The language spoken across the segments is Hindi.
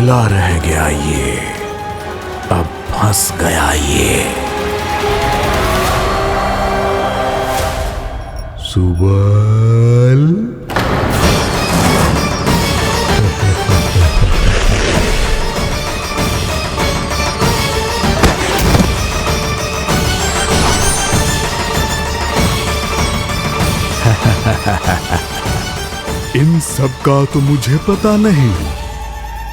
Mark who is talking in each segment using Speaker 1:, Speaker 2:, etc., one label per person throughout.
Speaker 1: भला रह गया ये, अब फंस गया ये। सुबल इन सब का तो मुझे पता नहीं,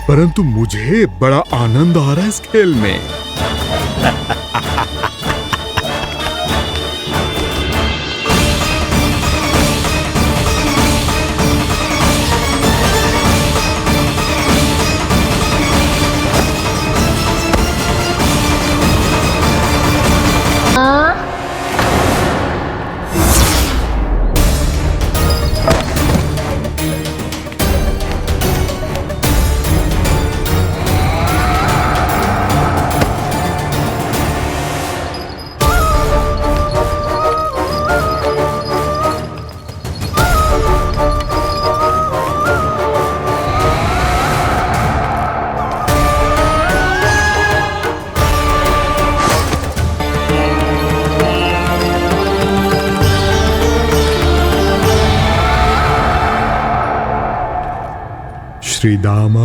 Speaker 1: परंतु मुझे बड़ा आनंद आ रहा है इस खेल में। श्रीदामा,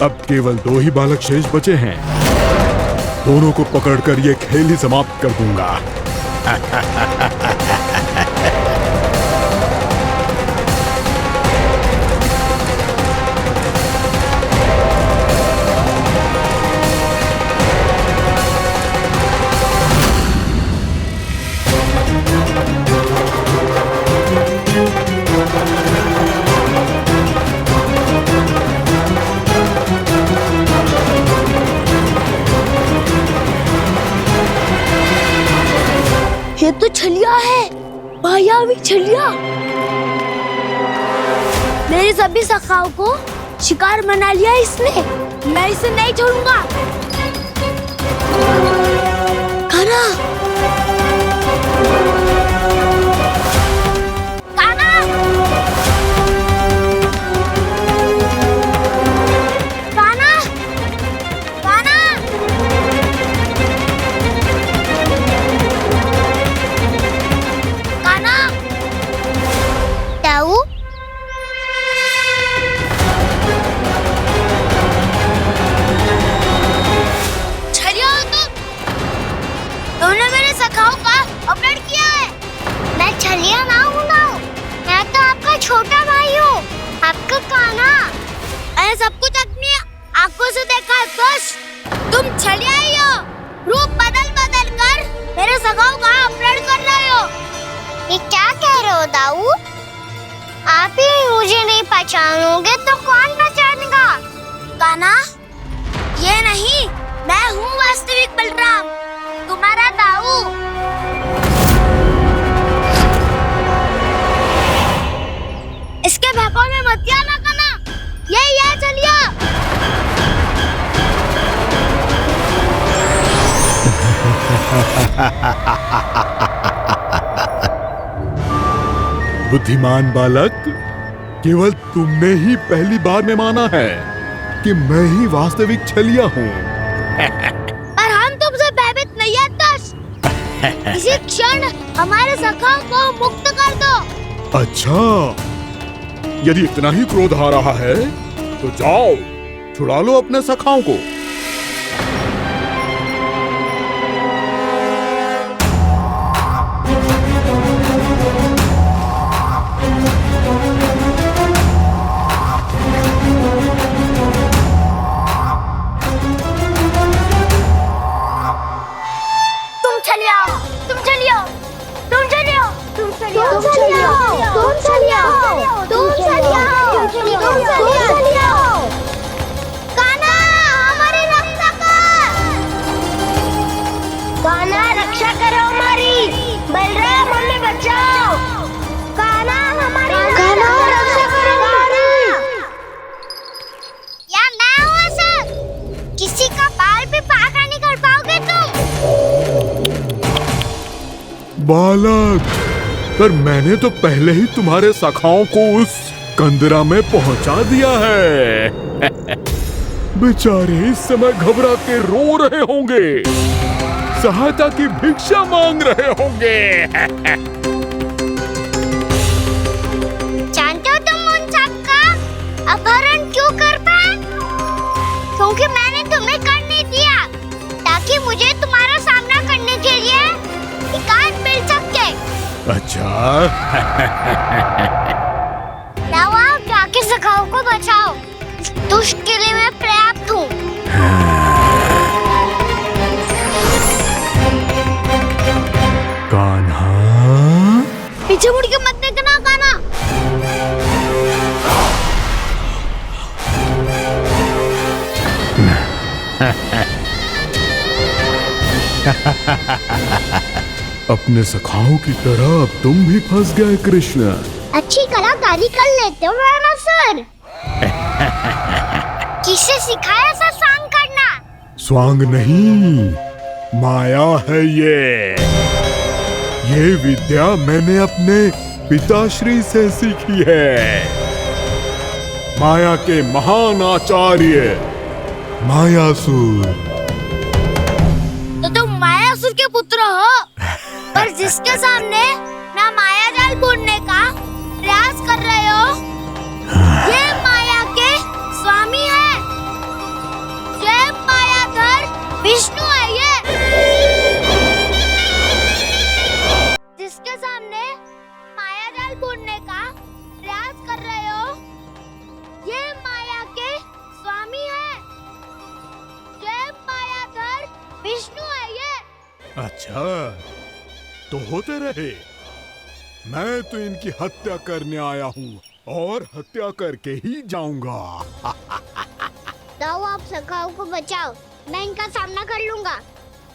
Speaker 1: अब केवल 2 ही बालक शेष बचे हैं। दोनों को पकड़कर ये खेल ही समाप्त कर दूंगा।
Speaker 2: ये तो छलिया है, मायावी छलिया। मेरे सभी सखाओं को शिकार बना लिया इसने। मैं इसे नहीं छोड़ूंगा। कान्हा, कान्हा, कान्हा, कान्हा।
Speaker 3: दाऊ,
Speaker 2: तुमने मेरे सखाओं का अपहरण किया है।
Speaker 3: मैं छलिया ना हूँ दाऊ, मैं तो आपका छोटा भाई हूँ, आपका कान्हा।
Speaker 2: मैंने सब कुछ अपनी आंखों से देखा है। बस तुम छलिया ही हो। रूप बदल बदल कर मेरे सखाओं का अपहरण कर रहे हो।
Speaker 3: ये क्या कह रहे हो दाऊ? आप ही मुझे नहीं पहचानोगे तो कौन पहचानेगा?
Speaker 2: कान्हा, ये नहीं, मैं हूँ वास्तविक बलराम, तुम्हारा दाऊ।
Speaker 1: बुद्धिमान बालक, केवल तुमने ही पहली बार में माना है कि मैं ही वास्तविक छलिया हूँ।
Speaker 2: पर हम तुमसे भयभीत नहीं है दस। इसी क्षण हमारे सखाओं को मुक्त कर दो।
Speaker 1: अच्छा, यदि इतना ही क्रोध आ रहा है तो जाओ, छुड़ा लो अपने सखाओं को। बालक, पर मैंने तो पहले ही तुम्हारे सखाओं को उस कंदरा में पहुंचा दिया है। बेचारे इस समय घबरा के रो रहे होंगे, सहायता की भिक्षा मांग रहे होंगे।
Speaker 3: जानते हो तुम उन सबका अपहरण क्यों कर पाए? क्योंकि मैंने तुम्हें कर नहीं दिया, ताकि मुझे तुम्हारा सामना करने के लिए हिकायत मिल सके।
Speaker 1: अच्छा।
Speaker 3: लाओ, आप जाके सखाओं को बचाओ। इस दुष्ट के लिए मैं पर्याप्त हूँ।
Speaker 1: कान्हा,
Speaker 2: पीछे मुड़ के मत देखना कान्हा।
Speaker 1: अपने सखाओं की तरह अब तुम भी फंस गए कृष्ण।
Speaker 3: अच्छी कलाकारी कर लेते हो रावणासुर। किसे सिखाया ऐसा स्वांग करना?
Speaker 1: स्वांग नहीं, माया है ये विद्या मैंने अपने पिताश्री से सीखी है। माया के महान आचार्य मायासुर।
Speaker 2: तो तुम मायासुर के पुत्र हो, पर जिसके सामने ना माया जाल बुनने का प्रयास कर रहे हो, ये माया के स्वामी है। ये मायाधर विष्णु है। ये जिसके सामने माया जाल बुनने का प्रयास कर रहे हो, ये माया के स्वामी है। ये मायाधर विष्णु है। ये
Speaker 1: अच्छा, तो होते रहे। मैं तो इनकी हत्या करने आया हूँ और हत्या करके ही जाऊंगा।
Speaker 3: लाओ, आप सखाओं को बचाओ, मैं इनका सामना कर लूंगा।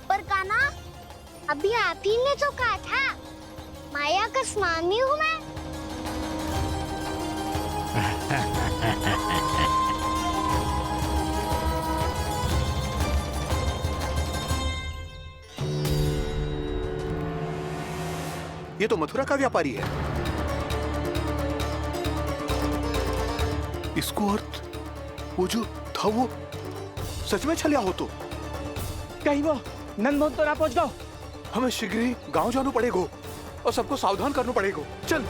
Speaker 2: पर कान्हा,
Speaker 3: अभी आप ही ने तो कहा था माया का स्वामी हूँ मैं।
Speaker 4: ये तो मथुरा का व्यापारी है। इसको अर्थ वो जो था वो सच में छलिया हो तो
Speaker 5: कहीं वो नंदभवन तो ना पहुंच गओ।
Speaker 4: हमें शीघ्र ही गांव जाना पड़ेगा और सबको सावधान करना पड़ेगा। चल।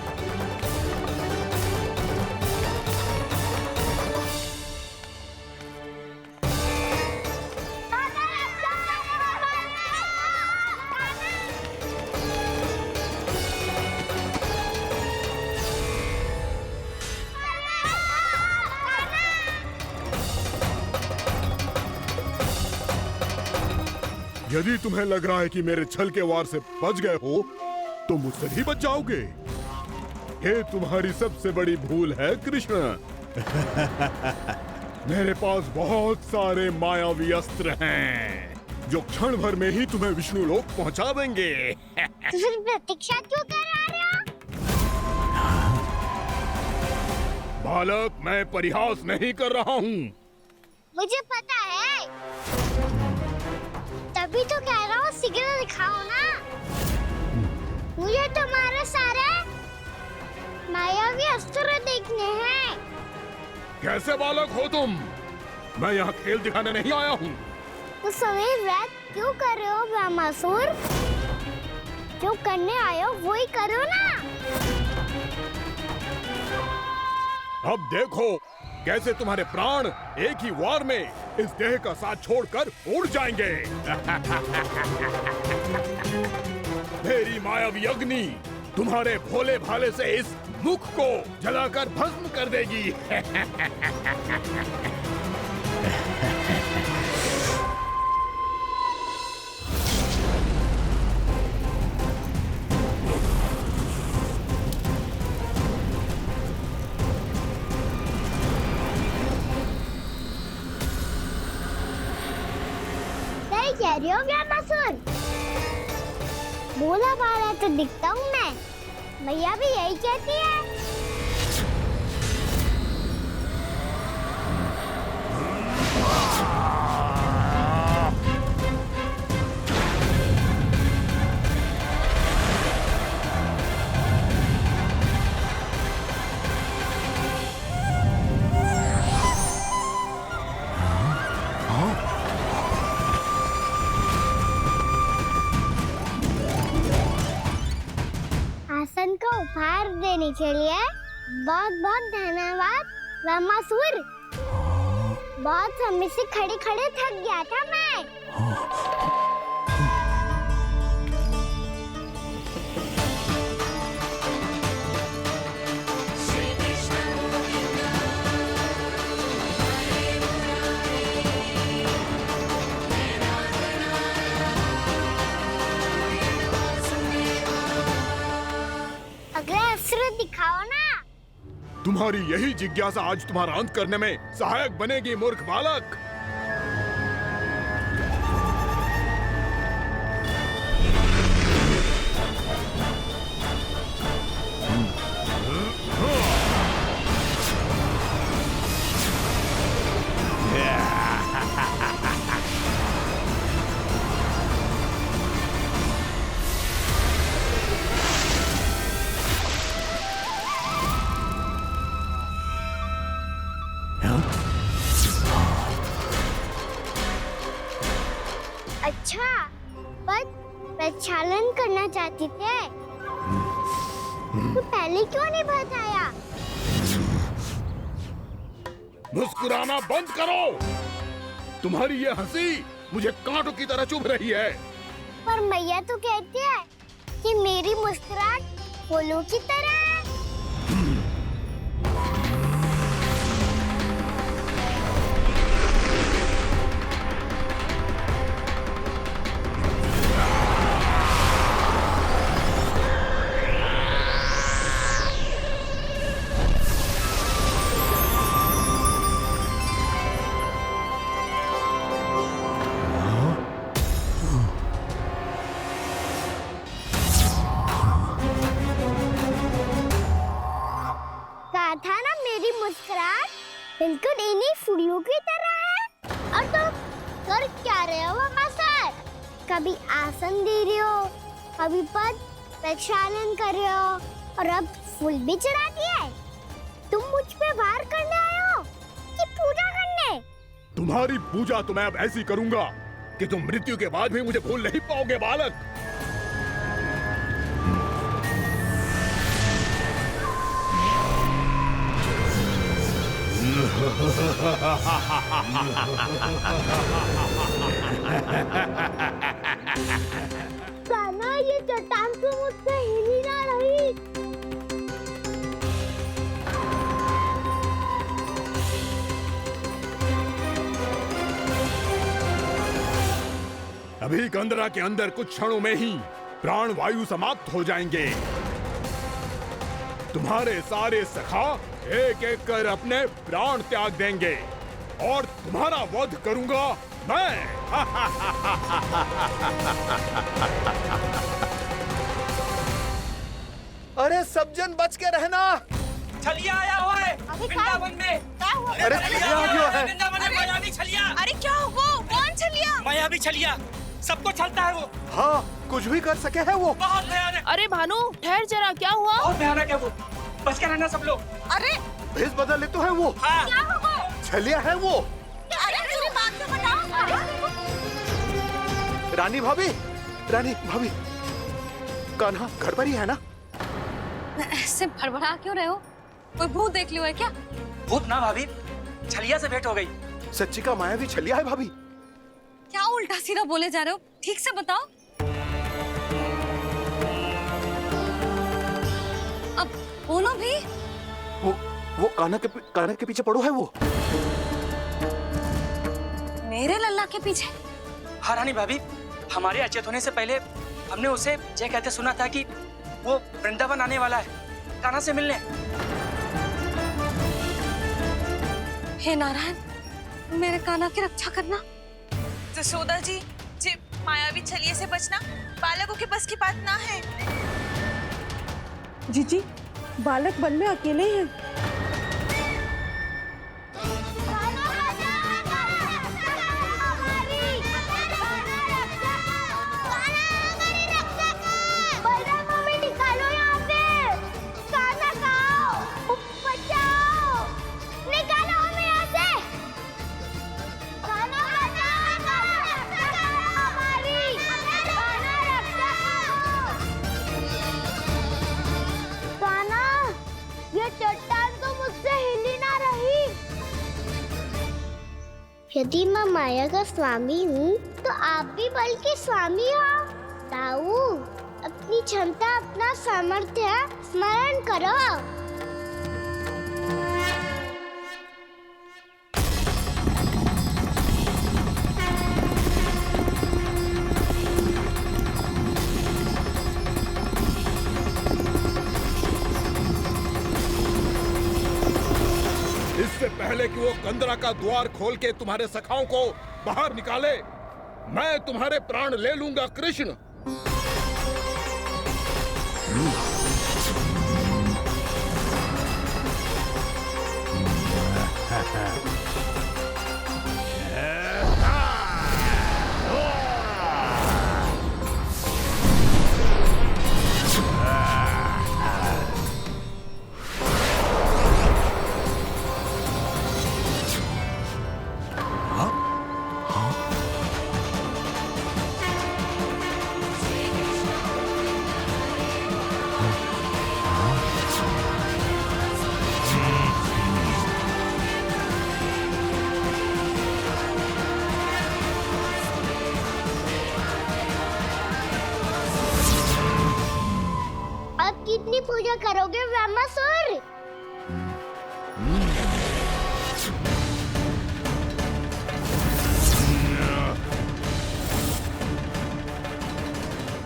Speaker 1: यदि तुम्हें लग रहा है कि मेरे छल के वार से बच गए हो, तो मुझसे भी बच जाओगे। ये तुम्हारी सबसे बड़ी भूल है कृष्ण। मेरे पास बहुत सारे मायावी अस्त्र हैं, जो क्षण भर में ही तुम्हें विष्णु लोक पहुंचा देंगे।
Speaker 3: तो फिर प्रतीक्षा क्यों कर रहे हो?
Speaker 1: बालक, मैं परिहास नहीं कर रहा हूँ।
Speaker 3: मुझे पता है, तभी तो कह रहा हूँ शीघ्र दिखाओ ना। मुझे तुम्हारे सारे मायावी अस्त्र देखने हैं।
Speaker 1: कैसे बालक हो तुम? मैं यहाँ खेल दिखाने नहीं आया हूँ।
Speaker 3: तो समय व्रत क्यों कर रहे हो ब्रह्मासुर? जो करने आए हो वही करो ना।
Speaker 1: अब देखो कैसे तुम्हारे प्राण एक ही वार में इस देह का साथ छोड़कर उड़ जाएंगे। मेरी मायावी अग्नि तुम्हारे भोले भाले से इस मुख को जलाकर भस्म कर देगी।
Speaker 3: सही कह रही हो ब्रह्मासुर। भोला भाला तो दिखता हूँ मैं। मैया भी यही कहती है। आसन को उपहार देने के लिए बहुत बहुत धन्यवाद ब्रह्मासुर। बहुत समय से खड़े खड़े थक गया था मैं। अगला अस्त्र दिखाओ ना।
Speaker 1: तुम्हारी यही जिज्ञासा आज तुम्हारा अंत करने में सहायक बनेगी मूर्ख बालक।
Speaker 3: अच्छा, पर प्रक्षालन करना चाहती थे तो पहले क्यों नहीं बताया?
Speaker 1: मुस्कुराना बंद करो। तुम्हारी ये हंसी मुझे कांटों की तरह चुभ रही है।
Speaker 3: पर मैया तो कहती है कि मेरी मुस्कुराहट फूलों की तरह है। था ना मेरी मुस्कुराहट बिल्कुल इन्हीं फूलों की तरह है। और तुम कर क्या रहे हो ब्रह्मासुर? कभी आसन दे रहे हो, कभी पद प्रक्षालन कर रहे हो और अब फूल भी चढ़ा दिए। तुम मुझ पे वार करने आए हो कि पूजा करने?
Speaker 1: तुम्हारी पूजा तो मैं अब ऐसी करूंगा कि तुम मृत्यु के बाद भी मुझे भूल नहीं पाओगे बालक।
Speaker 3: कान्हा, ये चट्टान तो मुझसे हिल ही ना रही।
Speaker 1: अभी कंदरा के अंदर कुछ क्षणों में ही प्राण वायु समाप्त हो जाएंगे। तुम्हारे सारे सखा एक एक कर अपने प्राण त्याग देंगे और तुम्हारा वध करूंगा मैं।
Speaker 4: अरे सब जन बच के रहना।
Speaker 6: छलिया आया हुआ है वृंदावन में।
Speaker 4: अरे छलिया आ गया है।
Speaker 6: वृंदावन में मायावी छलिया।
Speaker 2: अरे क्या हुआ? कौन छलिया?
Speaker 6: मायावी छलिया सबको छलता है वो।
Speaker 4: हाँ, कुछ भी कर सके है वो।
Speaker 6: बहुत भयानक।
Speaker 7: अरे भानु ठहर जरा, क्या हुआ?
Speaker 6: बहुत भयानक है वो। बच के रहना सब लोग।
Speaker 3: अरे
Speaker 4: भेष बदल ले तो है वो।
Speaker 6: हाँ।
Speaker 3: क्या हुआ?
Speaker 4: छलिया है वो।
Speaker 3: अरे मेरी बात तो बताओ।
Speaker 4: रानी भाभी, रानी भाभी, कान्हा घर पर ही है ना?
Speaker 8: ऐसे भड़बड़ा क्यों रहे हो? कोई भूत देख लियो है क्या?
Speaker 6: भूत ना भाभी, छलिया से भेंट हो गई।
Speaker 4: सच्ची का मायावी छलिया है भाभी।
Speaker 8: क्या उल्टा सीधा बोले जा रहे हो? ठीक से बताओ। अब बोलो भी।
Speaker 4: वो कान्हा के पीछे पड़ो है वो।
Speaker 8: मेरे लल्ला के पीछे?
Speaker 6: हाँ रानी भाभी, हमारे अचेत होने से पहले हमने उसे ये कहते सुना था कि वो वृंदावन आने वाला है कान्हा से मिलने।
Speaker 8: हे नारायण, मेरे कान्हा की रक्षा करना।
Speaker 7: जसोदा जी, जे मायावी छलिए से बचना बालकों के बस की बात ना है।
Speaker 9: जीजी, बालक वन में अकेले हैं।
Speaker 3: चट्टान तो मुझसे हिली ना रही। यदि मैं माया का स्वामी हूँ तो आप भी बल के स्वामी हो। ताऊ, अपनी क्षमता, अपना सामर्थ्य स्मरण करो।
Speaker 1: इससे पहले कि वो कंदरा का द्वार खोल के तुम्हारे सखाओं को बाहर निकाले, मैं तुम्हारे प्राण ले लूंगा कृष्ण।
Speaker 3: अब कितनी पूजा करोगे ब्रह्मासुर?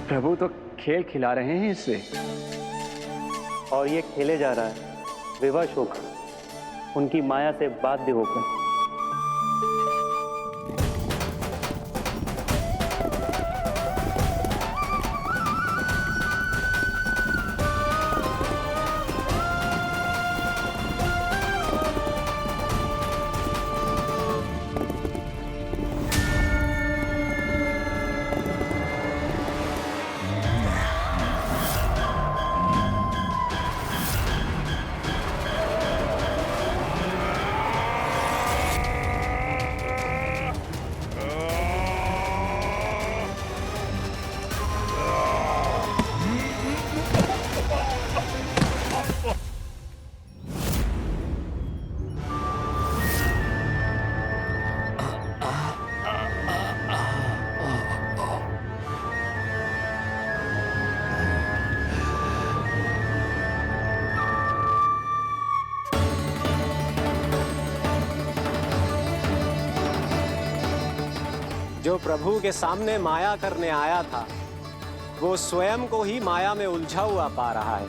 Speaker 5: प्रभु तो खेल खिला रहे हैं इससे, और ये खेले जा रहा है विवश होकर, उनकी माया से बाध्य होकर।
Speaker 10: जो प्रभु के सामने माया करने आया था, वो स्वयं को ही माया में उलझा हुआ पा रहा है।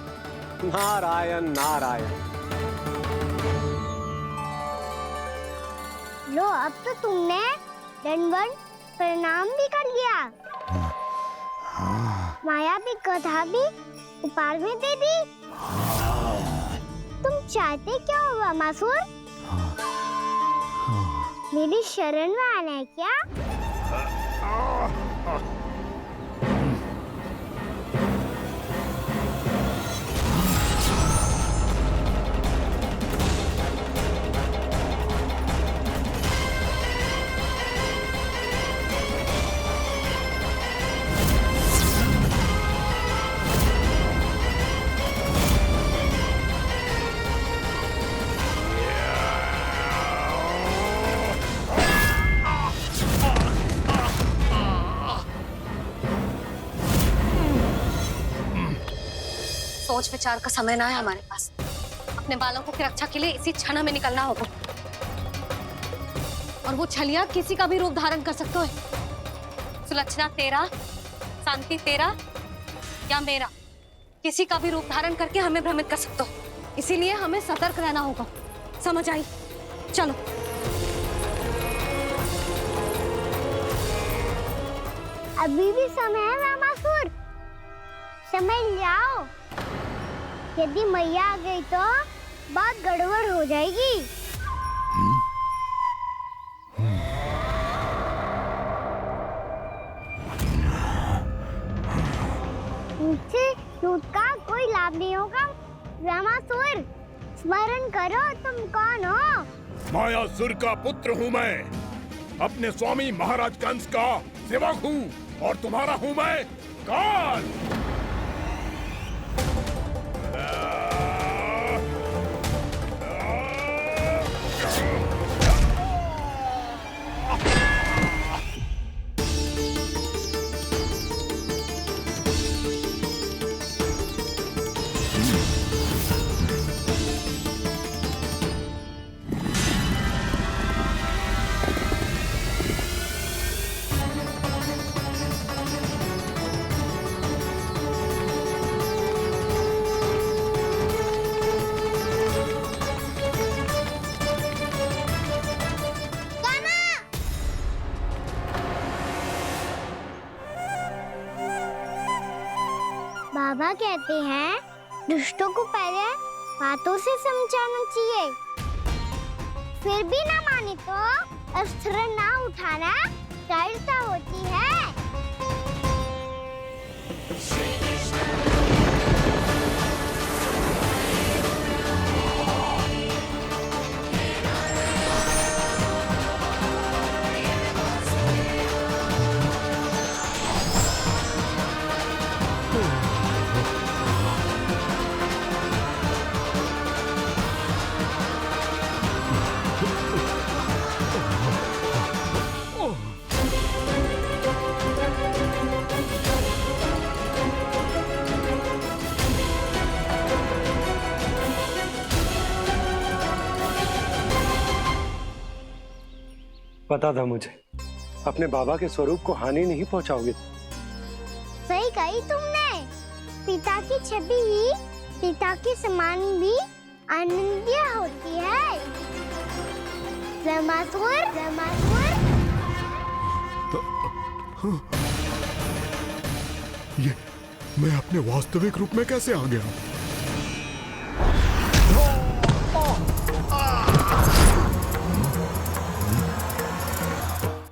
Speaker 10: नारायण नारायण।
Speaker 3: लो, अब तो तुमने दंडवत प्रणाम भी कर लिया। माया भी कथा भी उपहार में दे दी। तुम चाहते क्या हो ब्रह्मासुर? मेरी शरण में आना है क्या?
Speaker 8: सोच विचार का समय ना है हमारे पास। अपने बालकों की रक्षा के लिए इसी क्षण हमें निकलना होगा। और वो छलिया किसी का भी रूप धारण कर सकते है। सुलक्षणा तेरा, शांति तेरा या मेरा, किसी का भी रूप धारण करके हमें भ्रमित कर सकते हो। इसीलिए हमें सतर्क रहना होगा। समझ आई? चलो।
Speaker 3: अभी भी समय है रामासुर, समझ जाओ। यदि मैया आ गई तो बात गड़बड़ हो जाएगी। मुझसे लूट का कोई लाभ नहीं होगा। रामासुर, स्मरण करो तुम कौन हो।
Speaker 1: मायासुर का पुत्र हूँ मैं, अपने स्वामी महाराज कंस का सेवक हूँ, और तुम्हारा हूँ मैं काल। बाबा कहते हैं दुष्टों को पहले बातों से समझाना चाहिए, फिर भी ना माने तो अस्त्र ना उठाना दृढ़ता होती है।
Speaker 5: पता था मुझे, अपने बाबा के स्वरूप को हानि नहीं पहुंचाओगे।
Speaker 3: सही कही तुमने। पिता की छवि ही पिता के समान भी आनंदीय होती है। रामासुर, रामासुर।
Speaker 1: ये मैं अपने वास्तविक रूप में कैसे आ गया?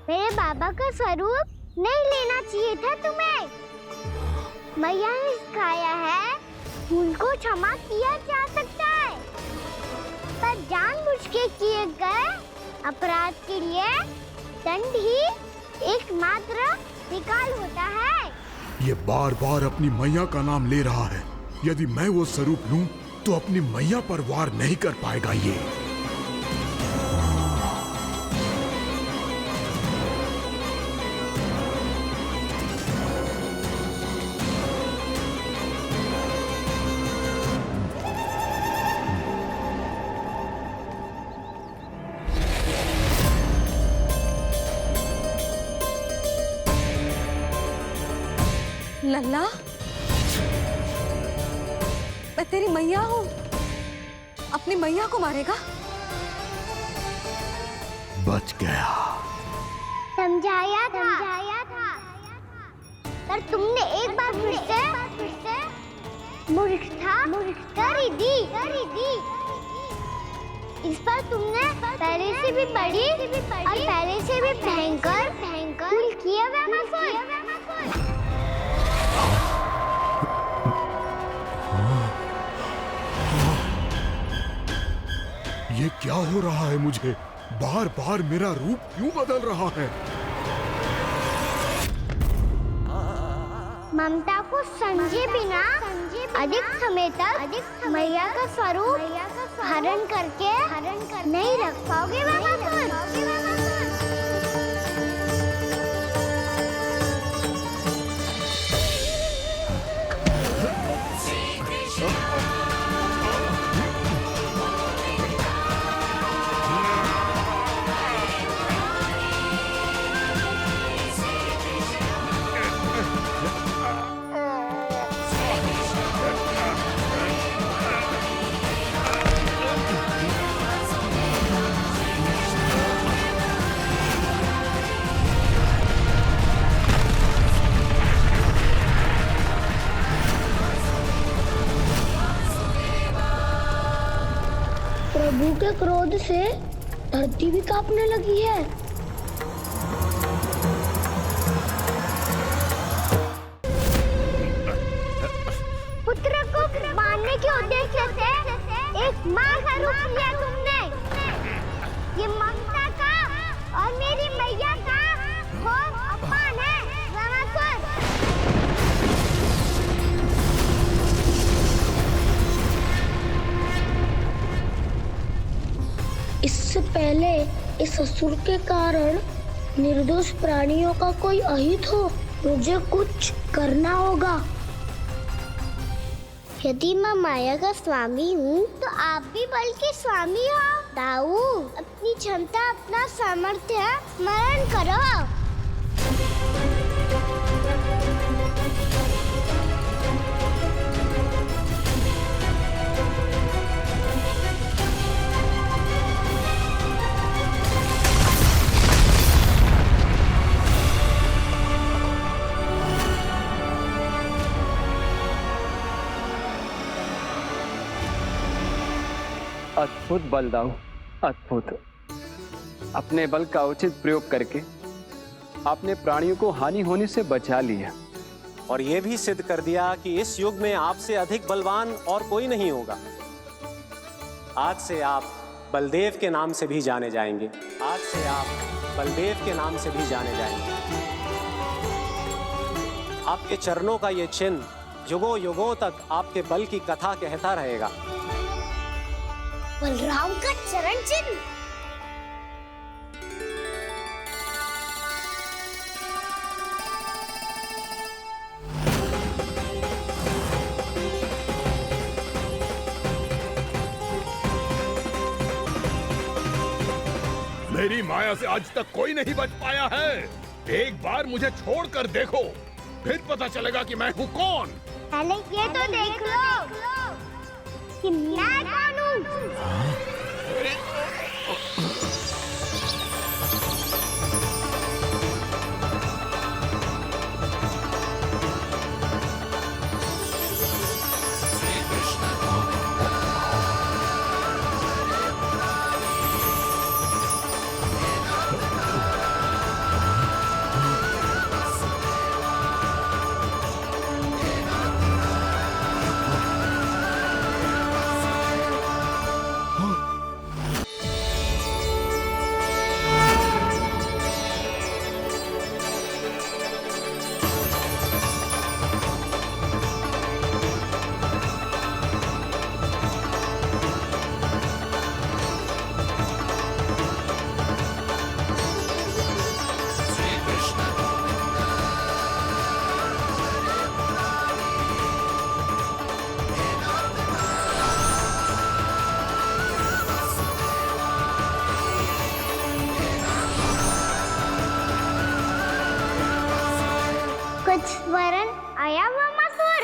Speaker 3: मेरे बाबा का स्वरूप नहीं लेना चाहिए था तुम्हें। मैया ने सिखाया है भूल को क्षमा किया जा सकता है, पर जानबूझ के किए गए अपराध के लिए दंड ही एकमात्र विकल्प होता है।
Speaker 1: ये बार बार अपनी मैया का नाम ले रहा है। यदि मैं वो स्वरूप लूं तो अपनी मैया पर वार नहीं कर पाएगा ये।
Speaker 8: लल्ला, मैं तेरी मैया हूँ, अपनी मैया को मारेगा?
Speaker 1: बच गया।
Speaker 3: समझाया था, पर तुमने एक बार फिर से मूर्खता कर ही दी। इस पर तुमने पहले से भी बड़ी और पहले से भी भयंकर भूल किया रामासुर।
Speaker 1: ये क्या हो रहा है मुझे? बार बार मेरा रूप क्यों बदल रहा है?
Speaker 3: ममता को समझे बिना अधिक समय तक मैया का स्वरूप हरण करके नहीं रख पाओगे बाबा। प्रभु के क्रोध से धरती भी कांपने लगी है। पुत्र को मारने के उद्देश्य से एक माँ का रूप लिया तुमने। ये ममता का और मेरी मैया का घोर अपमान है रामासुर। इससे पहले इस असुर के कारण निर्दोष प्राणियों का कोई अहित हो, मुझे कुछ करना होगा। यदि मैं माया का स्वामी हूँ तो आप भी बल के स्वामी हो। दाऊ, अपनी क्षमता अपना सामर्थ्य स्मरण करो।
Speaker 5: अद्भुत बल दाऊ, अद्भुत। अपने बल का उचित प्रयोग करके आपने प्राणियों को हानि होने से बचा लिया
Speaker 10: और ये भी सिद्ध कर दिया कि इस युग में आपसे अधिक बलवान और कोई नहीं होगा। आज से आप बलदेव के नाम से भी जाने जाएंगे। आज से आप बलदेव के नाम से भी जाने जाएंगे। आपके चरणों का ये चिन्ह युगों युगों तक आपके बल की कथा कहता रहेगा।
Speaker 3: बलराम का चरण चिन्ह।
Speaker 1: मेरी माया से आज तक कोई नहीं बच पाया है। एक बार मुझे छोड़कर देखो, फिर पता चलेगा कि मैं हूँ कौन।
Speaker 3: पहले ये तो देख लो कि मैं कौन हूँ। कुछ वरण आया वामासुर?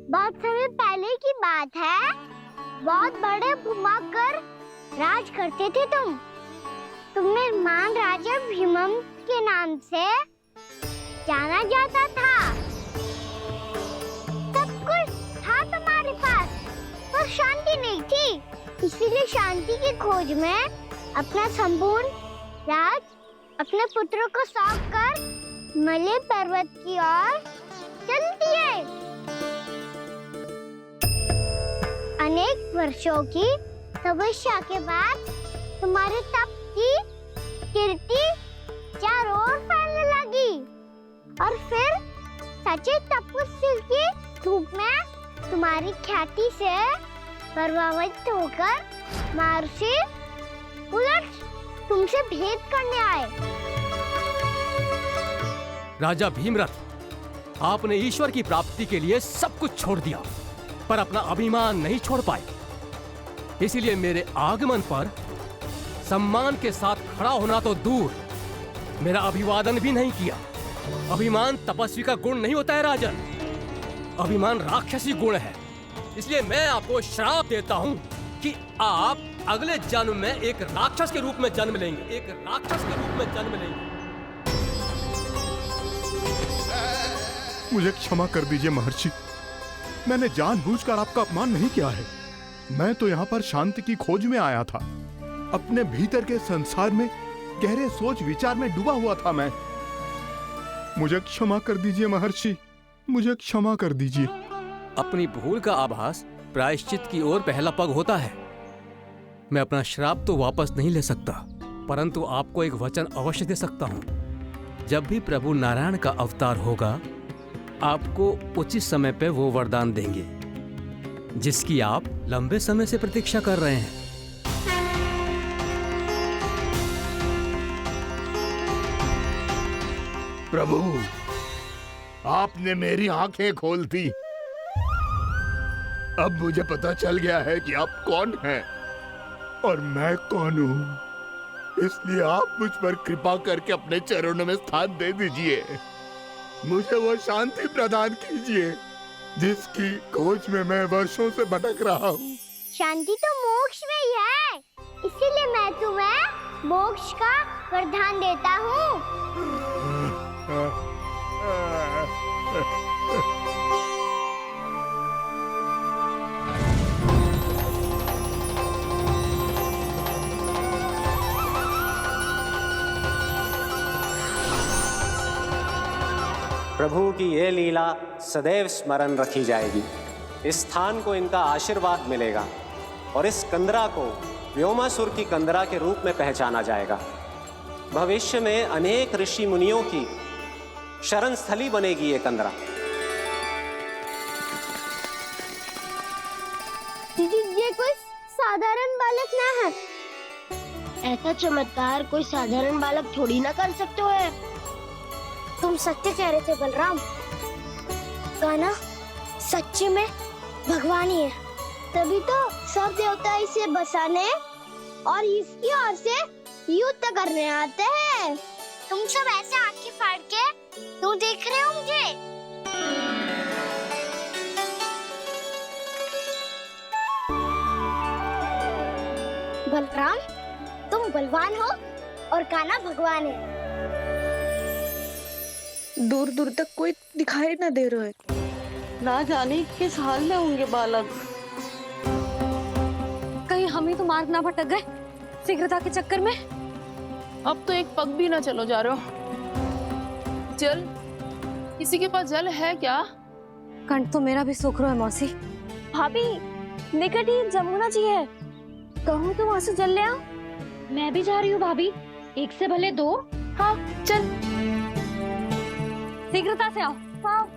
Speaker 3: बहुत समय पहले की बात है। बहुत बड़े भूमाकर राज करते थे तुम्हें महान राजा भीमम के नाम से जाना जाता था। सब कुछ था तुम्हारे पास, पर शांति नहीं थी। इसीलिए शांति की खोज में अपना संपूर्ण राज अपने पुत्रों को सौंप कर मलय पर्वत की ओर चलती है। अनेक वर्षों की तपस्या के बाद तुम्हारे तप की कीर्ति चारों ओर फैलने लगी और फिर सच्चे तपस्वी की धूप में तुम्हारी ख्याति से प्रभावित होकर महर्षि उलट तुमसे भेंट करने आए।
Speaker 11: राजा भीमरथ, आपने ईश्वर की प्राप्ति के लिए सब कुछ छोड़ दिया, पर अपना अभिमान नहीं छोड़ पाए। इसीलिए मेरे आगमन पर सम्मान के साथ खड़ा होना तो दूर, मेरा अभिवादन भी नहीं किया। अभिमान तपस्वी का गुण नहीं होता है राजन, अभिमान राक्षसी गुण है। इसलिए मैं आपको श्राप देता हूं कि आप अगले जन्म में एक राक्षस के रूप में जन्म लेंगे, एक राक्षस के रूप में जन्म लेंगे।
Speaker 1: मुझे क्षमा कर दीजिए महर्षि, मैंने जानबूझकर आपका अपमान नहीं किया है। मैं तो यहाँ पर शांति की खोज में आया था। अपने भीतर के संसार में गहरे सोच विचार में डूबा हुआ था मैं। मुझे क्षमा कर दीजिए महर्षि, मुझे क्षमा कर दीजिए।
Speaker 11: अपनी भूल का आभास प्रायश्चित की ओर पहला पग होता है। मैं अपना श्राप तो वापस नहीं ले सकता, परंतु आपको एक वचन अवश्य दे सकता हूँ। जब भी प्रभु नारायण का अवतार होगा, आपको उचित समय पे वो वरदान देंगे जिसकी आप लंबे समय से प्रतीक्षा कर रहे हैं।
Speaker 1: प्रभु, आपने मेरी आंखें खोल दी। अब मुझे पता चल गया है कि आप कौन हैं और मैं कौन हूं। इसलिए आप मुझ पर कृपा करके अपने चरणों में स्थान दे दीजिए। मुझे वो शांति प्रदान कीजिए जिसकी खोज में मैं वर्षों से भटक रहा हूँ।
Speaker 3: शांति तो मोक्ष में ही है, इसीलिए मैं तुम्हें मोक्ष का वरदान देता हूँ।
Speaker 10: प्रभु की ये लीला सदैव स्मरण रखी जाएगी। इस स्थान को इनका आशीर्वाद मिलेगा और इस कंदरा को व्योमासुर की कंदरा के रूप में पहचाना जाएगा। भविष्य में अनेक ऋषि मुनियों की शरण स्थली बनेगी ये कंदरा।
Speaker 3: दीदी, ये कोई साधारण बालक ना है। ऐसा चमत्कार कोई साधारण बालक थोड़ी ना कर सकते हो। तुम सत्य कह रहे थे बलराम, गाना सच्चे में भगवान ही है। तभी तो सब देवता इसे बसाने और इसकी ओर से युद्ध करने आते हैं। तुम सब ऐसे आंखें फाड़ के क्यों देख रहे हो मुझे? बलराम, तुम बलवान हो और कान्हा भगवान है।
Speaker 9: दूर दूर तक कोई दिखाई न दे रहा है। ना जाने किस हाल में होंगे बालक।
Speaker 8: कहीं हम ही तो मार्ग ना भटक गए शीघ्रता के चक्कर में।
Speaker 12: अब तो एक पग भी ना चलो जा रहे हो। जल, किसी के पास जल है क्या?
Speaker 8: कंठ तो मेरा भी सूख रहा है मौसी।
Speaker 2: भाभी, निकट ही जमुना जी है, कहूँ तो वहाँ से जल ले आओ।
Speaker 8: मैं भी जा रही हूँ भाभी, एक से भले दो।
Speaker 2: हाँ चल,
Speaker 8: शीघ्रता से आओ।
Speaker 2: हाँ।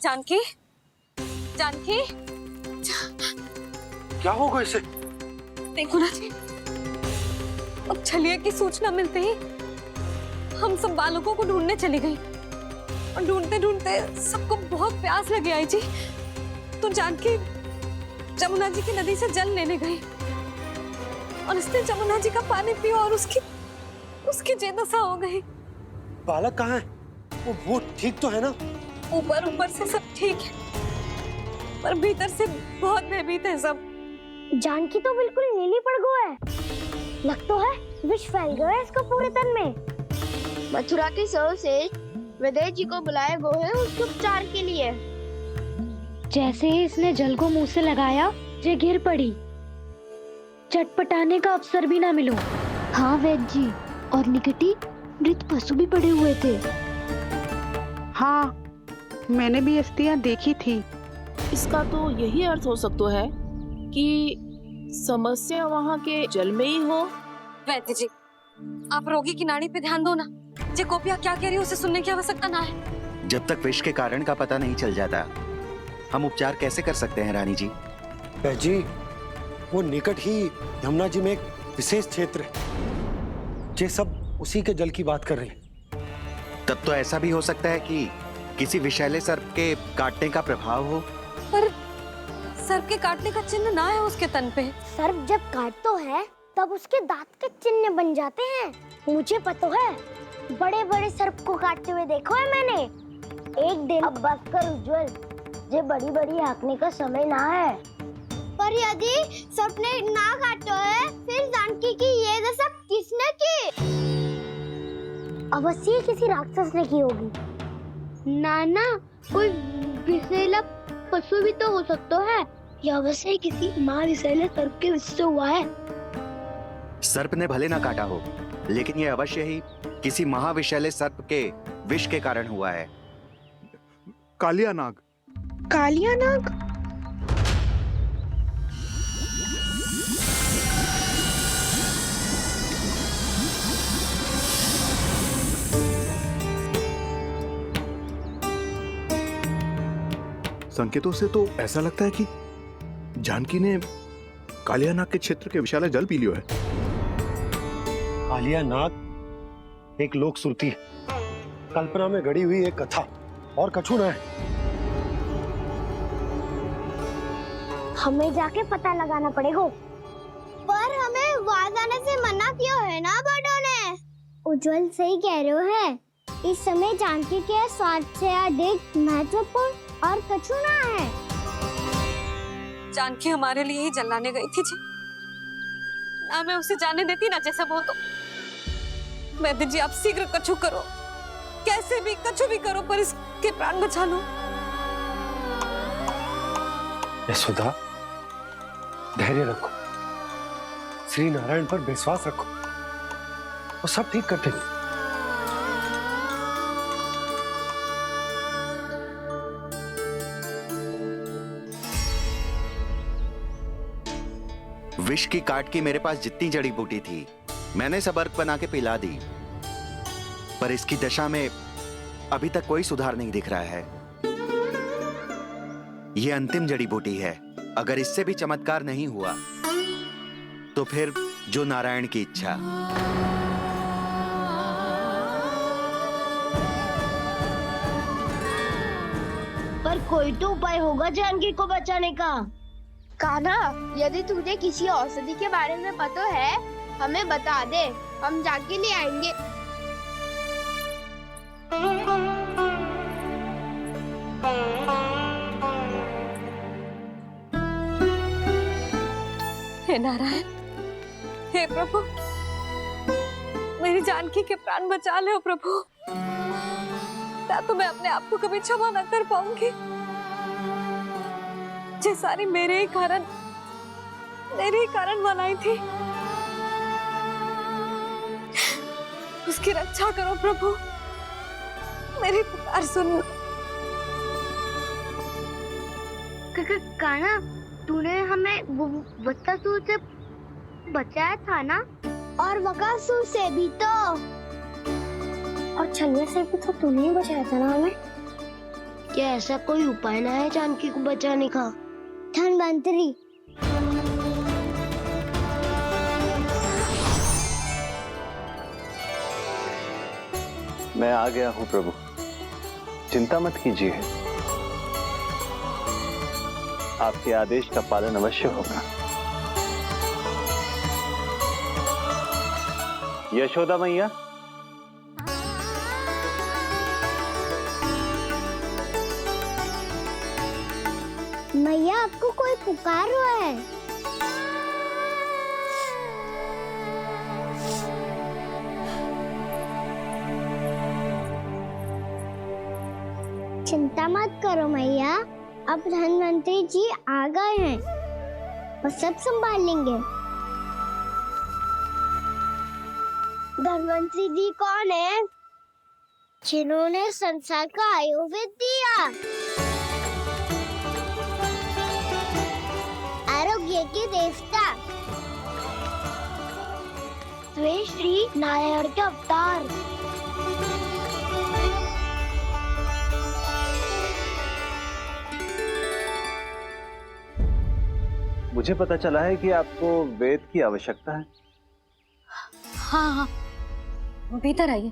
Speaker 8: जानकी, जानकी,
Speaker 4: क्या होगा इसे?
Speaker 8: देखो ना जी, अब छलिए की सूचना मिलते ही हम सब बालकों को ढूंढने चली गई और ढूंढते ढूंढते सबको बहुत प्यास लगी आई जी। तो जानकी जमुना जी की नदी से जल लेने गई और उसने जमुना जी का पानी पिया और उसकी जेदशा हो गई।
Speaker 10: बालक कहाँ है? वो ठीक तो है ना?
Speaker 8: ऊपर से सब ठीक है, पर भीतर से बहुत भयभीत है सब।
Speaker 3: जानकी तो बिल्कुल नीली पड़ गया है। लग तो है विष फैल गया है इसको पूरे तन में। मथुरा के सौ से विदेह जी को बुलाए गए हैं उसके उपचार के लिए।
Speaker 2: जैसे ही इसने जल को मुंह से लगाया, ये गिर पड़ी। चटपटाने का अवसर भी ना मिलो। हाँ वैद्य जी, और निकटी मृत पशु भी पड़े हुए थे।
Speaker 9: हाँ, मैंने भी अस्थियां देखी थी।
Speaker 12: इसका तो यही अर्थ हो सकता है कि समस्या वहाँ के जल में ही हो।
Speaker 8: वैद्य जी, आप रोगी की नाड़ी पे ध्यान दो ना। जे गोपिया क्या कह रही है उसे सुनने की आवश्यकता ना है।
Speaker 13: जब तक विष के कारण का पता नहीं चल जाता, हम उपचार कैसे कर सकते हैं रानी जी?
Speaker 10: जी, वो निकट ही यमुना जी में एक विशेष क्षेत्र है। ये सब उसी के जल की बात कर रहे हैं।
Speaker 13: तब तो ऐसा भी हो सकता है कि किसी विषैले सर्प के काटने का प्रभाव हो।
Speaker 8: पर सर्प के काटने का चिन्ह ना है उसके तन पे।
Speaker 3: सर्प जब काटता है तब उसके दांत के चिन्ह बन जाते हैं। मुझे पता है, बड़े बड़े सर्प को काटते हुए देखो है मैंने। एक दिन अब बस कर उज्जवल, ये बड़ी बड़ी हाँकने का समय ना है। पर यदि सर्प ने ना काटा है, फिर जानकी की ये दशा किसने की? अवश्य किसी राक्षस ने की होगी। ना, कोई विषैला पशु भी तो हो सकता है। यह अवश्य किसी महाविषैले सर्प के विष से हुआ है।
Speaker 13: सर्प ने भले ना काटा हो, लेकिन ये अवश्य ही किसी महाविषैले सर्प के विष के कारण हुआ है।
Speaker 4: कालिया नाग।
Speaker 9: कालिया नाग?
Speaker 1: संकेतों से तो ऐसा लगता है कि जानकी ने कालिया नाग के क्षेत्र के विशाल जल पी लियो है।
Speaker 10: कालिया नाग एक लोक श्रुति है, कल्पना में गढ़ी हुई एक कथा, और कछु न है।
Speaker 3: हमें जाके पता लगाना पड़ेगा। पर हमें वहां जाने से मना किया है ना बड़ों ने। उज्जवल सही कह रहे हो है। इस समय जानकी के स्वार्थ से अधिक महत्वपूर्ण और कछु ना है।
Speaker 8: जानकी हमारे लिए ही जलाने गई थी जी। ना मैं उसे जाने देती ना जैसा वो तो। वैद्य जी, आप शीघ्र कछु करो, कैसे भी कछु भी करो, पर इसके प्राण बचा लो।
Speaker 10: यशोदा, धैर्य रखो, श्री नारायण पर विश्वास रखो, वो सब ठीक करते हैं।
Speaker 13: विष की काट की मेरे पास जितनी जड़ी बूटी थी, मैंने सब अर्क बना के पिला दी, पर इसकी दशा में अभी तक कोई सुधार नहीं दिख रहा है। यह अंतिम जड़ी बूटी है। अगर इससे भी चमत्कार नहीं हुआ, तो फिर जो नारायण की इच्छा।
Speaker 3: पर कोई तो उपाय होगा जानकी को बचाने का। कान्हा, यदि तुझे किसी औषधि के बारे में पता है, हमें बता दे, हम जाके ले आएंगे।
Speaker 8: हे नारायण, हे प्रभु, मेरी जानकी के प्राण बचा ले प्रभु। या तो मैं अपने आप को कभी क्षमा न कर पाऊंगी। ये सारी मेरे ही कारण बनाई थी। उसकी रक्षा करो प्रभु, मेरी पुकार सुनो।
Speaker 3: कान्हा, तूने हमें वकासुर से बचाया था ना? और वकासुर से भी तो, और छलिया से भी तो तूने ही बचाया था ना हमें। क्या ऐसा कोई उपाय ना है जानकी को बचाने का? धनवंतरी,
Speaker 5: मैं आ गया हूं प्रभु, चिंता मत कीजिए, आपके आदेश का पालन अवश्य होगा। यशोदा मैया,
Speaker 3: मैया आपको कोई पुकार रहा है। चिंता मत करो मैया, अब धनवंतरी जी आ गए हैं, वो सब संभाल लेंगे। धनवंतरी जी कौन है? जिन्होंने संसार का आयुर्वेद दिया, आरोग्य के देवता, वे श्री नारायण के अवतार।
Speaker 5: मुझे पता चला है कि आपको वेद की आवश्यकता है।
Speaker 8: हाँ हाँ, भीतर आइए।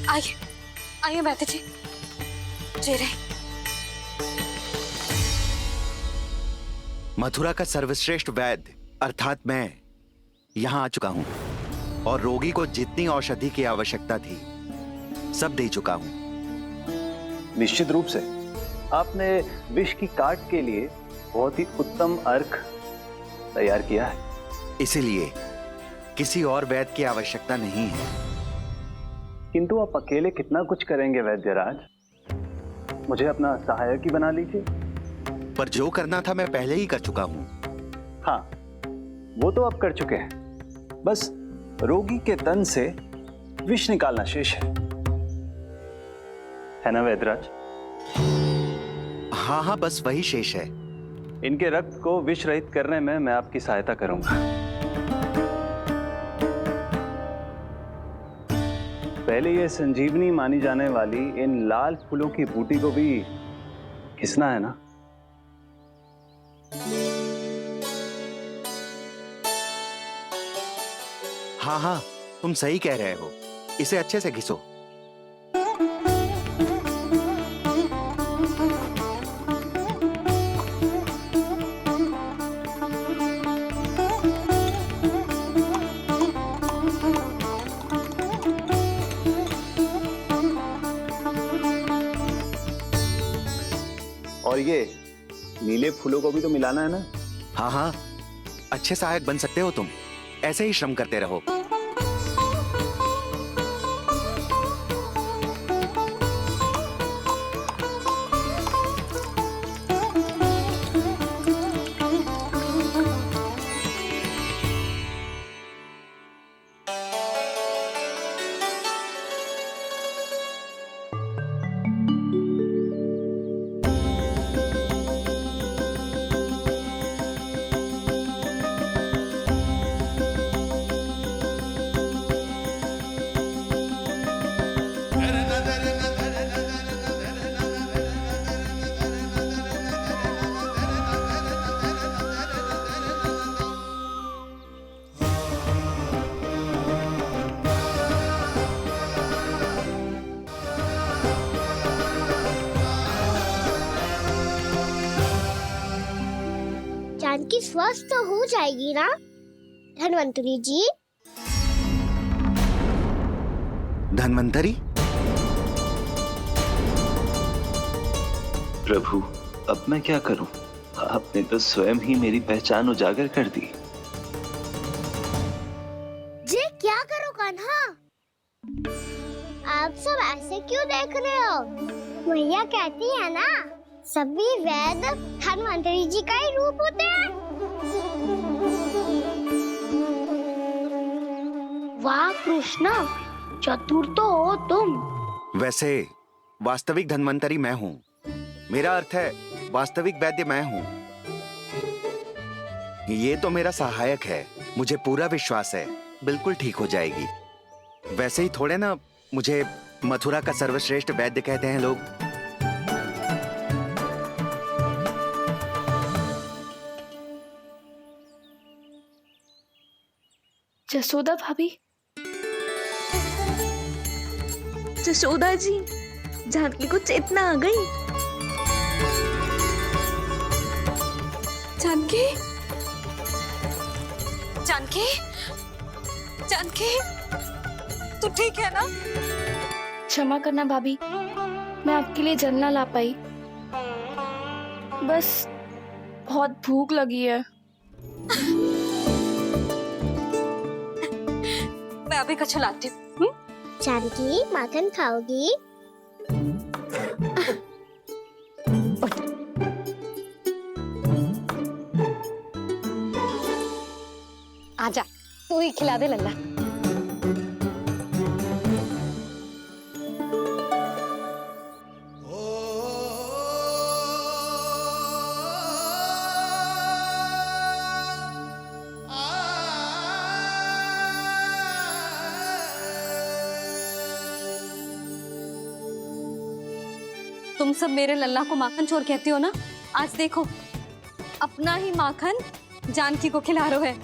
Speaker 8: आइए आइए बैठे जी, जी रहे।
Speaker 13: मथुरा का सर्वश्रेष्ठ वैद्य अर्थात मैं यहाँ आ चुका हूँ और रोगी को जितनी औषधि की आवश्यकता थी सब दे चुका हूँ।
Speaker 5: निश्चित रूप से आपने विष की काट के लिए बहुत ही उत्तम अर्क तैयार किया है,
Speaker 13: इसीलिए किसी और वैद्य की आवश्यकता नहीं है।
Speaker 5: किंतु आप अकेले कितना कुछ करेंगे वैद्यराज, मुझे अपना सहायक ही बना लीजिए।
Speaker 13: पर जो करना था मैं पहले ही कर चुका हूँ।
Speaker 5: हाँ, वो तो आप कर चुके हैं, बस रोगी के तन से विष निकालना शेष है ना वैद्यराज?
Speaker 13: हाँ हाँ, बस वही शेष है।
Speaker 5: इनके रक्त को विष रहित करने में मैं आपकी सहायता करूंगा। पहले ये संजीवनी मानी जाने वाली इन लाल फूलों की बूटी को भी घिसना है ना?
Speaker 13: हाँ हाँ, तुम सही कह रहे हो, इसे अच्छे से घिसो।
Speaker 5: और ये नीले फूलों को भी तो मिलाना है ना?
Speaker 13: हाँ हाँ, अच्छे सहायक बन सकते हो तुम, ऐसे ही श्रम करते रहो।
Speaker 3: जानकी स्वस्थ तो हो जाएगी ना धनवंतरी जी?
Speaker 13: धनवंतरी?
Speaker 14: प्रभु, अब मैं क्या करूं? आपने तो स्वयं ही मेरी पहचान उजागर कर दी।
Speaker 3: जी क्या करो कान्हा? आप सब ऐसे क्यों देख रहे हो? मैया कहती है ना, सभी वैद्य धनवंतरी जी का ही रूप होते हैं। वाह कृष्ण, चतुर तो हो तुम।
Speaker 13: वैसे वास्तविक धन्वंतरी मैं हूँ, मेरा अर्थ है वास्तविक वैद्य मैं हूँ। ये तो मेरा सहायक है, मुझे पूरा विश्वास है बिल्कुल ठीक हो जाएगी। वैसे ही थोड़े ना मुझे मथुरा का सर्वश्रेष्ठ वैद्य कहते हैं लोग।
Speaker 9: जसोदा भाभी, जसोदा जी, जानकी को चेतना आ गई।
Speaker 8: जानकी, जानकी, जानकी, तू ठीक है ना?
Speaker 9: क्षमा करना भाभी, मैं आपके लिए जल ना ला पाई। बस बहुत भूख लगी है।
Speaker 8: मैं अभी कछु लाती हूँ।
Speaker 3: जानकी, माखन खाओगी?
Speaker 8: आजा, तू ही खिला दे लल्ला। तुम सब मेरे लल्ला को माखन चोर कहती हो ना? आज देखो, अपना ही माखन जानकी को खिला रहे हो।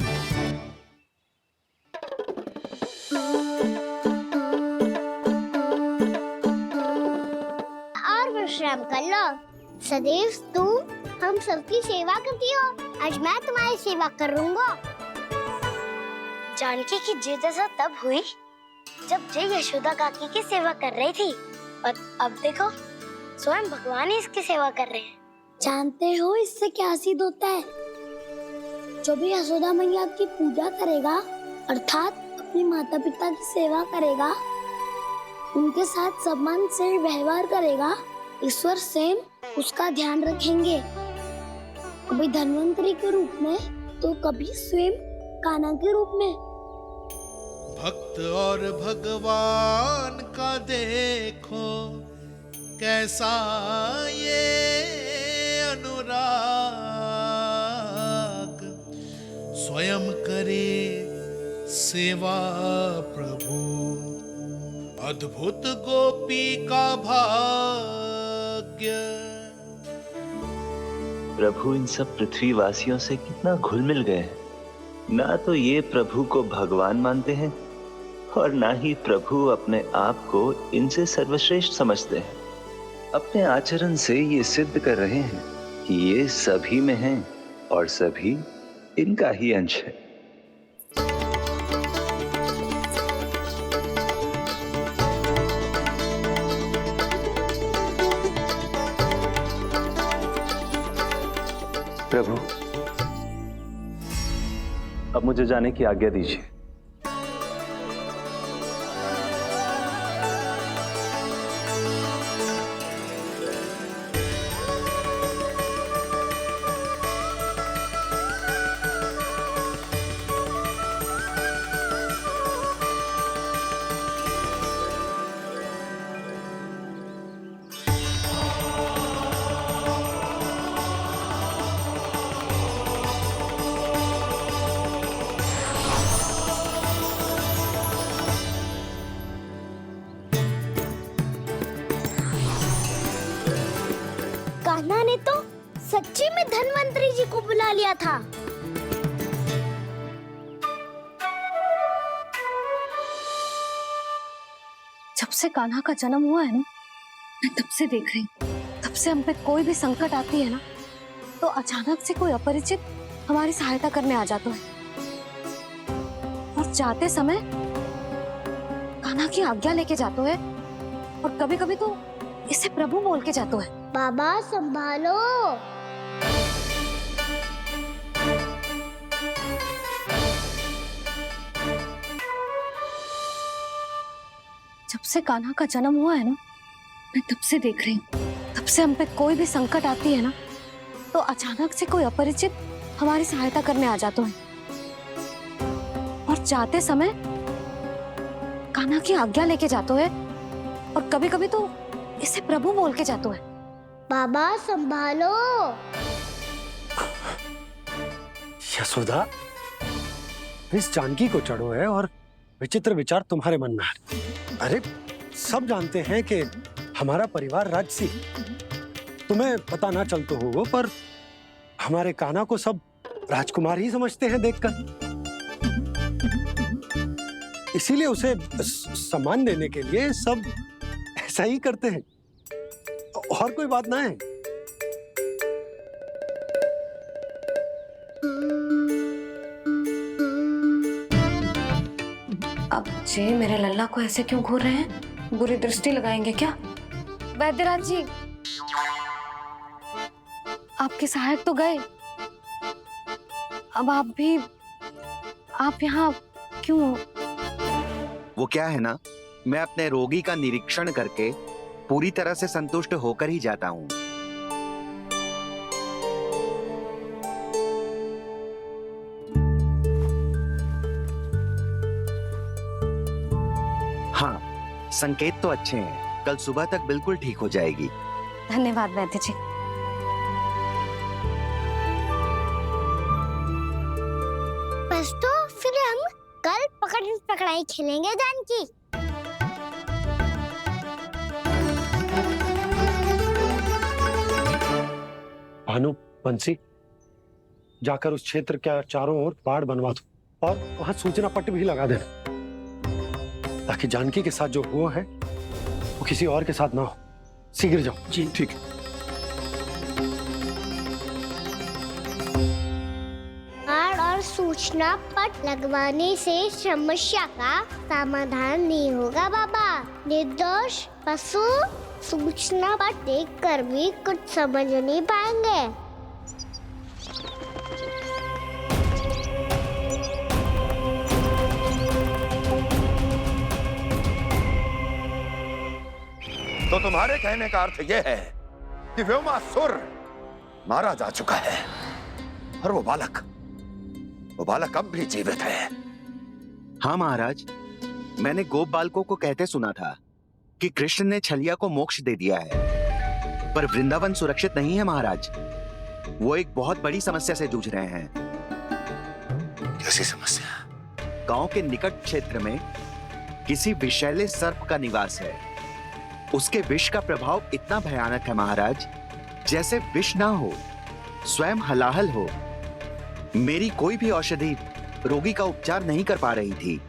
Speaker 3: और विश्राम कर लो। सदैव तुम हम सबकी सेवा करती हो, आज मैं तुम्हारी सेवा करूंगा। जानकी की जिज्ञासा तब हुई जब जय यशोदा काकी की सेवा कर रही थी, और अब देखो स्वयं भगवान ही इसकी सेवा कर रहे हैं। जानते हो इससे क्या सिद्ध होता है? जो भी यशोदा मैया की पूजा करेगा, अर्थात अपने माता पिता की सेवा करेगा, उनके साथ सम्मान से व्यवहार करेगा, ईश्वर स्वयं उसका ध्यान रखेंगे। कभी धन्वंतरी के रूप में तो कभी स्वयं कान्हा के रूप में।
Speaker 15: भक्त और भगवान का देखो कैसा ये अनुराग, स्वयं करे सेवा प्रभु, अद्भुत गोपी का भाग्य।
Speaker 14: प्रभु इन सब पृथ्वीवासियों से कितना घुल मिल गए हैं। ना तो ये प्रभु को भगवान मानते हैं और ना ही प्रभु अपने आप को इनसे सर्वश्रेष्ठ समझते हैं। अपने आचरण से ये सिद्ध कर रहे हैं कि ये सभी में हैं और सभी इनका ही अंश है। प्रभु, अब मुझे जाने की आज्ञा दीजिए।
Speaker 3: कान्हा ने तो सच्ची में धन्वंतरी जी को बुला लिया था।
Speaker 8: जब से कान्हा का जन्म हुआ है ना, मैं तब से देख रही हूँ, तब से हम पे कोई भी संकट आती है ना, तो अचानक से कोई अपरिचित हमारी सहायता करने आ जाता है, और जाते समय कान्हा की आज्ञा लेके जाते है, और कभी कभी तो इसे प्रभु बोल के जाते है।
Speaker 3: बाबा संभालो।
Speaker 8: जब से कान्हा का जन्म हुआ है ना, मैं तब से देख रही हूँ, तब से हम पे कोई भी संकट आती है ना, तो अचानक से कोई अपरिचित हमारी सहायता करने आ जाते हैं, और जाते समय कान्हा की आज्ञा लेके जाते हैं, और कभी कभी तो इसे प्रभु बोल के जाते हैं।
Speaker 3: बाबा संभालो।
Speaker 16: यशोदा, इस जानकी को चढ़ो है और विचित्र विचार तुम्हारे मन में आ रहे। अरे
Speaker 17: सब जानते हैं कि हमारा परिवार राजसी है। तुम्हें पता ना चल तो होगा, पर हमारे कान्हा को सब राजकुमार ही समझते हैं देखकर। इसीलिए उसे सम्मान देने के लिए सब ऐसा ही करते हैं, और कोई बात ना है।
Speaker 8: अब जे मेरे लल्ला को ऐसे क्यों घूर रहे हैं? बुरी दृष्टि लगाएंगे क्या? वैद्यराज जी, आपके सहायक तो गए, अब आप यहाँ क्यों?
Speaker 13: वो क्या है ना, मैं अपने रोगी का निरीक्षण करके पूरी तरह से संतुष्ट होकर ही जाता हूँ। हाँ, संकेत तो अच्छे हैं, कल सुबह तक बिल्कुल ठीक हो जाएगी।
Speaker 8: धन्यवाद वैद्य जी।
Speaker 3: बस तो फिर हम कल पकड़न पकड़ाई खेलेंगे जानकी।
Speaker 17: भानु, बंसी, जाकर उस क्षेत्र के चारों ओर बाड़ बनवा दो और वहां सूचना पट्ट भी लगा देना, ताकि जानकी के साथ जो हुआ है वो किसी और के साथ ना हो। शीघ्र जाओ।
Speaker 4: जी ठीक है।
Speaker 3: और सूचना पट लगवाने से समस्या का समाधान नहीं होगा बाबा। निर्दोष पशु सूचना पट देखकर भी कुछ समझ नहीं पाएंगे।
Speaker 18: तो तुम्हारे कहने का अर्थ यह है कि व्योमासुर मारा जा चुका है और वो बालक अब भी जीवित है।
Speaker 13: हाँ महाराज, मैंने गोप बालकों को कहते सुना था कि कृष्ण ने छलिया को मोक्ष दे दिया है, पर वृंदावन सुरक्षित नहीं है महाराज। वो एक बहुत बड़ी समस्या से जूझ रहे हैं।
Speaker 18: कैसी समस्या?
Speaker 13: गांव के निकट क्षेत्र में किसी विषैले सर्प का निवास है। उसके विष का प्रभाव इतना भयानक है महाराज, जैसे विष ना हो, स्वयं हलाहल हो। मेरी कोई भी औषधि रोगी का उपचार नहीं कर पा रही थी।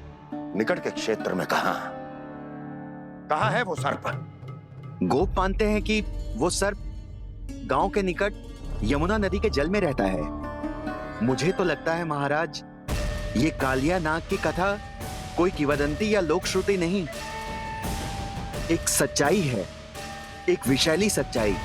Speaker 18: निकट के क्षेत्र में कहां है वो सर्प?
Speaker 13: गोप मानते हैं कि वो सर्प गांव के निकट यमुना नदी के जल में रहता है। मुझे तो लगता है महाराज, ये कालिया नाग की कथा कोई किंवदंती या लोक श्रुति नहीं, एक सच्चाई है, एक विषैली सच्चाई।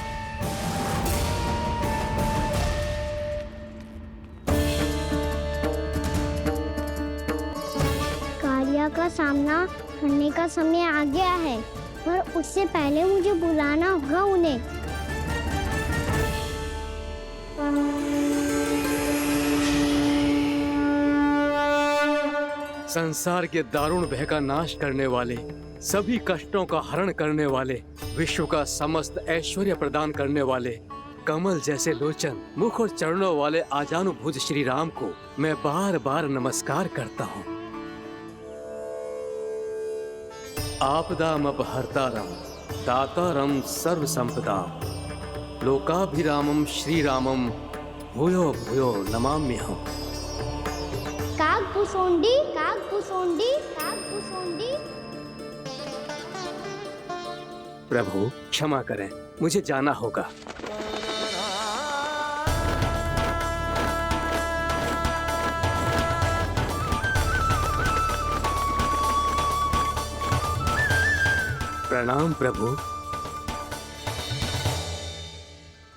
Speaker 3: कालिया का सामना करने का समय आ गया है, पर उससे पहले मुझे बुलाना होगा उन्हें।
Speaker 11: संसार के दारुण भय का नाश करने वाले, सभी कष्टों का हरण करने वाले, विश्व का समस्त ऐश्वर्य प्रदान करने वाले, कमल जैसे लोचन, मुख और चरणों वाले आजानुभुज श्री राम को मैं बार बार नमस्कार करता हूँ। आपदामपहर्तारं दातारं सर्व संपदाम लोकाभिरामं श्री रामम भूयो भूयो नमाम्यहम्।
Speaker 3: कागभूषोंडी कागभूषोंडी कागभूषोंडी।
Speaker 11: प्रभु क्षमा करें, मुझे जाना होगा। प्रणाम प्रभु।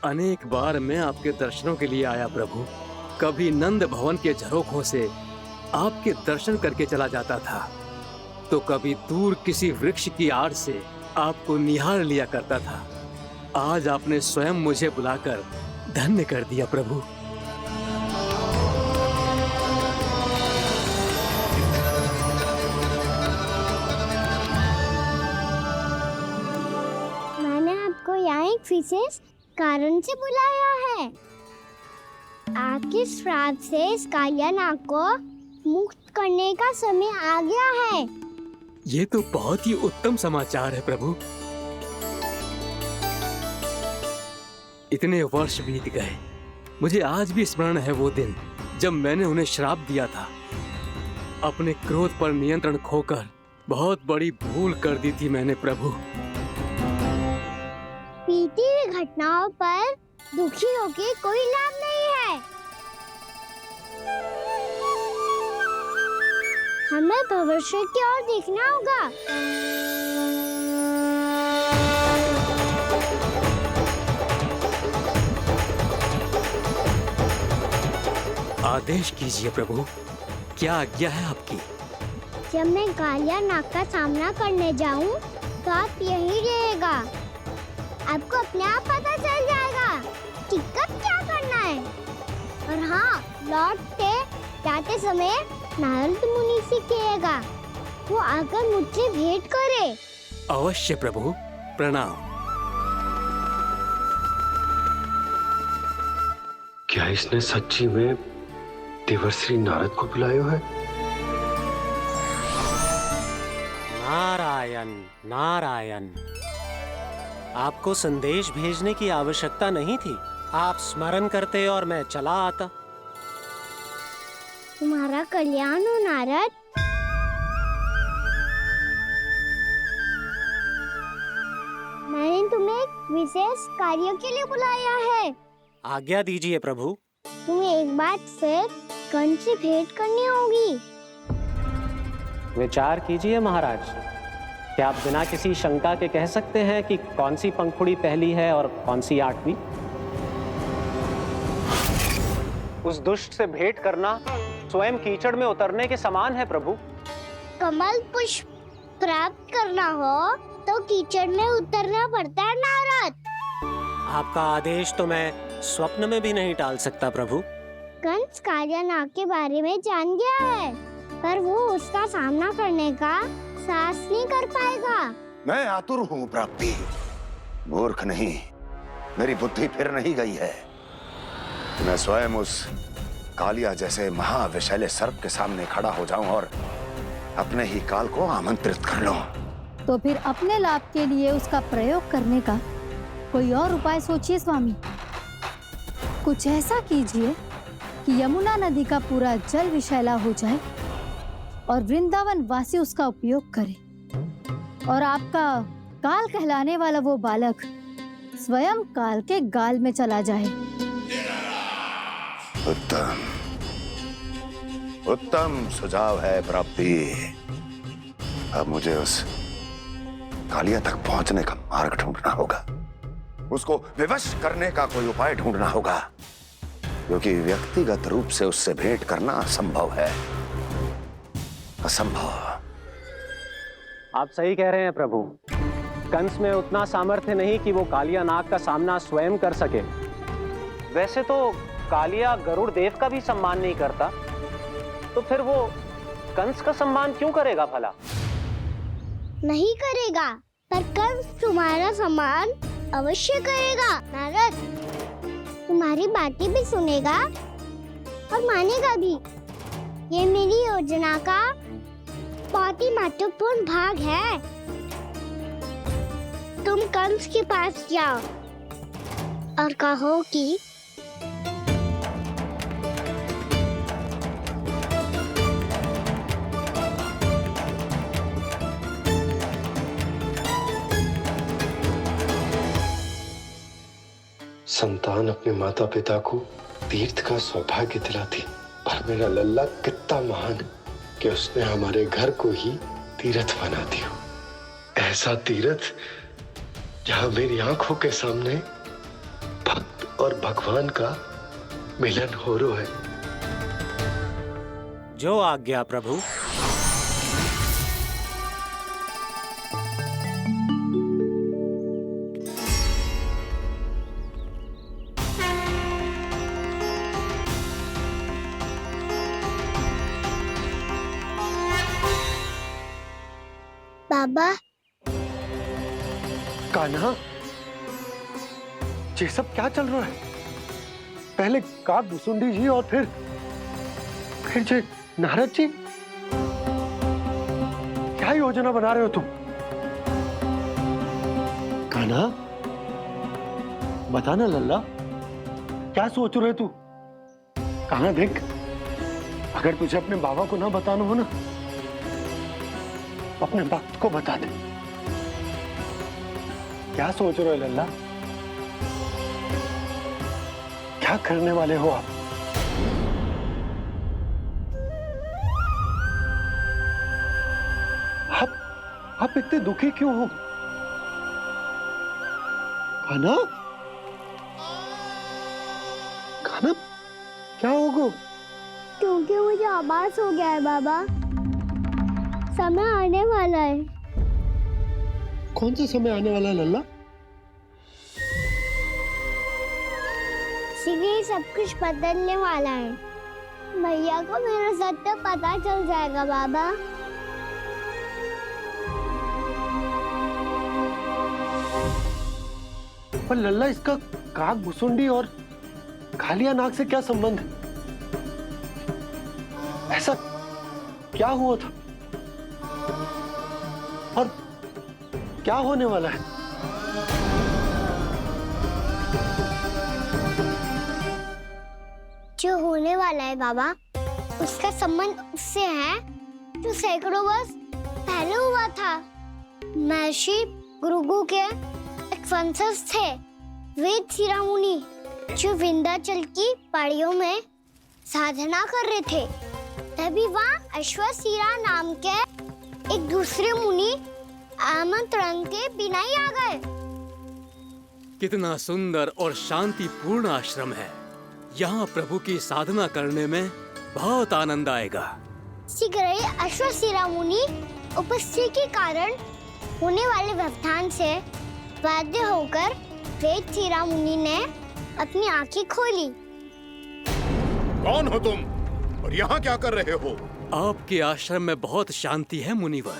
Speaker 11: अनेक बार मैं आपके दर्शनों के लिए आया प्रभु। कभी नंद भवन के झरोखों से आपके दर्शन करके चला जाता था, तो कभी दूर किसी वृक्ष की आड़ से आपको निहार लिया करता था। आज आपने स्वयं मुझे बुलाकर धन्य कर दिया प्रभु।
Speaker 3: मैंने आपको यहाँ एक विशेष कारण से बुलाया है। आपके श्राप से इस कालिया नाग को मुक्त करने का समय आ गया है।
Speaker 11: ये तो बहुत ही उत्तम समाचार है प्रभु। इतने वर्ष बीत गए, मुझे आज भी स्मरण है वो दिन जब मैंने उन्हें श्राप दिया था। अपने क्रोध पर नियंत्रण खोकर बहुत बड़ी भूल कर दी थी मैंने प्रभु।
Speaker 3: बीती हुई घटनाओं पर दुखी होके कोई लाभ नहीं है। हमें भविष्य की ओर देखना होगा।
Speaker 11: आदेश कीजिए प्रभु, क्या आज्ञा है आपकी?
Speaker 3: जब मैं कालिया नाग का सामना करने जाऊं, तो आप यहीं रहेगा। आपको अपने आप पता चल जाएगा कि कब क्या करना है। और हाँ, लौटते जाते समय नारद मुनि से कहेगा, वो आकर मुझसे भेंट करे।
Speaker 11: अवश्य प्रभु, प्रणाम।
Speaker 17: क्या इसने सच्ची में देवर्षि नारद को बुलाया है?
Speaker 10: नारायण नारायण, आपको संदेश भेजने की आवश्यकता नहीं थी। आप स्मरण करते और मैं चला आता।
Speaker 3: तुम्हारा कल्याण हो नारद। मैंने तुम्हें एक विशेष कार्य के लिए बुलाया है।
Speaker 10: आज्ञा दीजिए प्रभु।
Speaker 3: तुम्हें एक बार फिर कंस से भेंट करनी होगी।
Speaker 10: विचार कीजिए महाराज, क्या आप बिना किसी शंका के कह सकते हैं कि कौन सी पंखुड़ी पहली है और कौन सी आठवीं? उस दुष्ट से भेंट करना स्वयं कीचड़ में उतरने के समान है प्रभु।
Speaker 3: कमल पुष्प प्राप्त करना हो तो कीचड़ में उतरना पड़ता है नारद।
Speaker 10: आपका आदेश तो मैं स्वप्न में भी नहीं टाल सकता प्रभु।
Speaker 3: कंस कालिया नाग के बारे में जान गया है, पर वो उसका सामना करने का साहस नहीं कर पाएगा।
Speaker 18: मैं आतुर हूँ प्राप्ति, मूर्ख नहीं। मेरी बुद्धि फिर नहीं गई है। मैं स्वयं उस कालिया जैसे महाविषैले सर्प के सामने खड़ा हो जाऊं और अपने ही काल को आमंत्रित कर लूं।
Speaker 19: तो फिर अपने लाभ के लिए उसका प्रयोग करने का कोई और उपाय सोचिए स्वामी। कुछ ऐसा कीजिए कि यमुना नदी का पूरा जल विषैला हो जाए और वृंदावन वासी उसका उपयोग करे, और आपका काल कहलाने वाला वो बालक स्वयं काल के गाल में चला जाए।
Speaker 18: उत्तम उत्तम सुझाव है प्राप्ति। अब मुझे उस कालिया तक पहुंचने का मार्ग ढूंढना होगा। उसको विवश करने का कोई उपाय ढूंढना होगा, क्योंकि व्यक्तिगत रूप से उससे भेंट करना असंभव है। असंभव।
Speaker 10: आप सही कह रहे हैं प्रभु। कंस में उतना सामर्थ्य नहीं कि वो कालिया नाग का सामना स्वयं कर सके। वैसे तो कालिया गरुड़ देव का भी सम्मान नहीं करता, तो फिर वो कंस का सम्मान क्यों करेगा भला?
Speaker 3: नहीं करेगा, पर कंस तुम्हारा सम्मान अवश्य करेगा नारद। तुम्हारी बातें भी सुनेगा और मानेगा भी। ये मेरी योजना का बहुत ही महत्वपूर्ण भाग है। तुम कंस के पास जाओ और कहो कि
Speaker 17: संतान अपने माता पिता को तीर्थ का सौभाग्य दिलाती, पर मेरा लल्ला कितना महान है कि उसने हमारे घर को ही तीर्थ बना दिया। ऐसा तीर्थ जहां मेरी आंखों के सामने भक्त और भगवान का मिलन हो रहा है।
Speaker 10: जो आज्ञा प्रभु।
Speaker 3: बाबा।
Speaker 17: कान्हा, ये सब क्या चल रहा है? पहले काक भुसुंडी जी और फिर जे नारद जी। क्या क्या योजना बना रहे हो तुम? कान्हा, बताना लल्ला, क्या सोच रहे तू? कान्हा देख, अगर तुझे अपने बाबा को ना बताना हो ना, अपने भक्त को बता दे। क्या सोच रहे हो लल्ला? क्या करने वाले हो आप? आप इतने दुखी क्यों हो? कान्हा, कान्हा, क्या होगा?
Speaker 3: क्योंकि मुझे आभास हो गया है बाबा, समय आने वाला है।
Speaker 17: कौन सा समय आने वाला है लल्ला?
Speaker 3: शीघ्र सब कुछ बदलने वाला है। भैया को मेरा सत्य पता चल जाएगा बाबा।
Speaker 17: पर लल्ला, इसका काक भुसुंडी और कालिया नाग से क्या संबंध है? ऐसा क्या हुआ था और क्या होने वाला है?
Speaker 3: जो होने वाला है बाबा, उसका संबंध उससे है जो सैकड़ों वर्ष पहले हुआ था। महर्षि भृगु के एक वंशज थे वेद शिरोमुनि, जो विंध्याचल की पहाड़ियों में साधना कर रहे थे। तभी वहाँ अश्वशिरा नाम के एक दूसरे मुनि आमंत्रण के बिना ही आ गए।
Speaker 11: कितना सुंदर और शांतिपूर्ण आश्रम है। यहाँ प्रभु की साधना करने में बहुत आनंद आएगा।
Speaker 3: शीघ्र ही अश्वशिरा मुनि उपस्थिति के कारण होने वाले व्यवधान से बाध्य होकर वेद शिरोमुनि ने अपनी आंखें खोली।
Speaker 1: कौन हो तुम और यहाँ क्या कर रहे हो?
Speaker 11: आपके आश्रम में बहुत शांति है मुनिवर।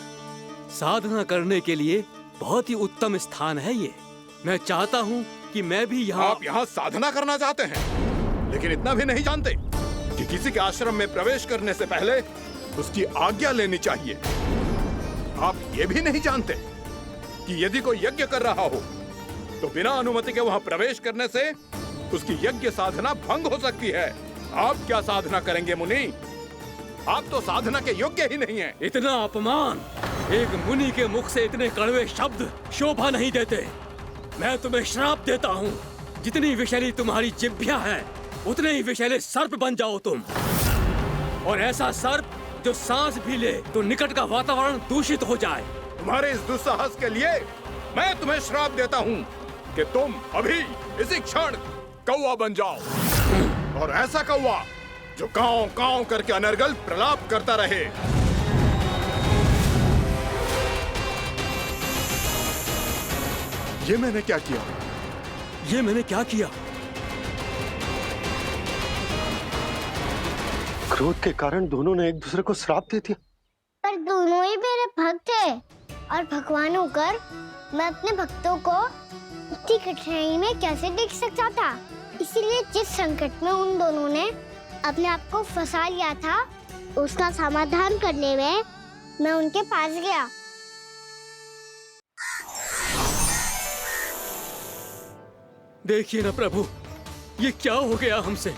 Speaker 11: साधना करने के लिए बहुत ही उत्तम स्थान है ये। मैं चाहता हूँ कि मैं भी यहाँ।
Speaker 1: आप यहाँ साधना करना चाहते हैं, लेकिन इतना भी नहीं जानते कि किसी के आश्रम में प्रवेश करने से पहले उसकी आज्ञा लेनी चाहिए। आप ये भी नहीं जानते कि यदि कोई यज्ञ कर रहा हो तो बिना अनुमति के वहाँ प्रवेश करने से उसकी यज्ञ साधना भंग हो सकती है। आप क्या साधना करेंगे मुनि? आप तो साधना के योग्य ही नहीं हैं।
Speaker 11: इतना अपमान! एक मुनि के मुख से इतने कड़वे शब्द शोभा नहीं देते। मैं तुम्हें श्राप देता हूँ, जितनी विषैली तुम्हारी जिह्वा है उतने ही विषैले सर्प बन जाओ तुम। और ऐसा सर्प जो सांस भी ले तो निकट का वातावरण दूषित हो जाए।
Speaker 1: तुम्हारे इस दुस्साहस के लिए मैं तुम्हें श्राप देता हूँ कि तुम अभी इसी क्षण कौवा बन जाओ, और ऐसा कौवा जो कांव कांव करके अनर्गल प्रलाप करता रहे। ये मैंने क्या किया?
Speaker 11: ये मैंने क्या किया?
Speaker 17: क्रोध के कारण दोनों ने एक दूसरे को श्राप दे दिया।
Speaker 3: पर दोनों ही मेरे भक्त थे, और भगवान होकर मैं अपने भक्तों को इतनी कठिनाई में कैसे देख सकता था। इसीलिए जिस संकट में उन दोनों ने अपने आप को फंसा लिया था, उसका समाधान करने में मैं उनके पास गया।
Speaker 11: देखिए ना प्रभु, ये क्या हो गया हमसे?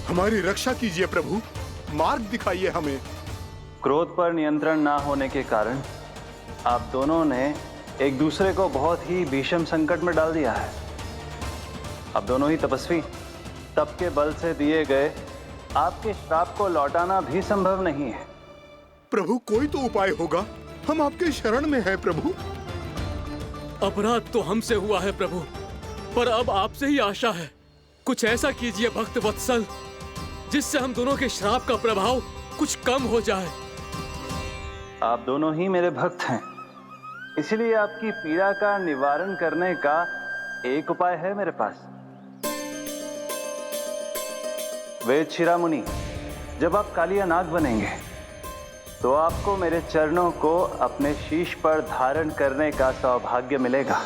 Speaker 1: हमारी रक्षा कीजिए प्रभु, मार्ग दिखाइए हमें।
Speaker 5: क्रोध पर नियंत्रण ना होने के कारण आप दोनों ने एक दूसरे को बहुत ही भीषण संकट में डाल दिया है। आप दोनों ही तपस्वी, तप के बल से दिए गए आपके श्राप को लौटाना भी संभव नहीं है।
Speaker 1: प्रभु, कोई तो उपाय होगा, हम आपके शरण में हैं प्रभु।
Speaker 11: अपराध तो हमसे हुआ है प्रभु, पर अब आपसे ही आशा है। कुछ ऐसा कीजिए भक्त वत्सल, जिससे हम दोनों के श्राप का प्रभाव कुछ कम हो जाए।
Speaker 5: आप दोनों ही मेरे भक्त हैं, इसलिए आपकी पीड़ा का निवारण करने का एक उपाय है मेरे पास। वेद शिरोमुनि, जब आप कालिया नाग बनेंगे तो आपको मेरे चरणों को अपने शीश पर धारण करने का सौभाग्य मिलेगा।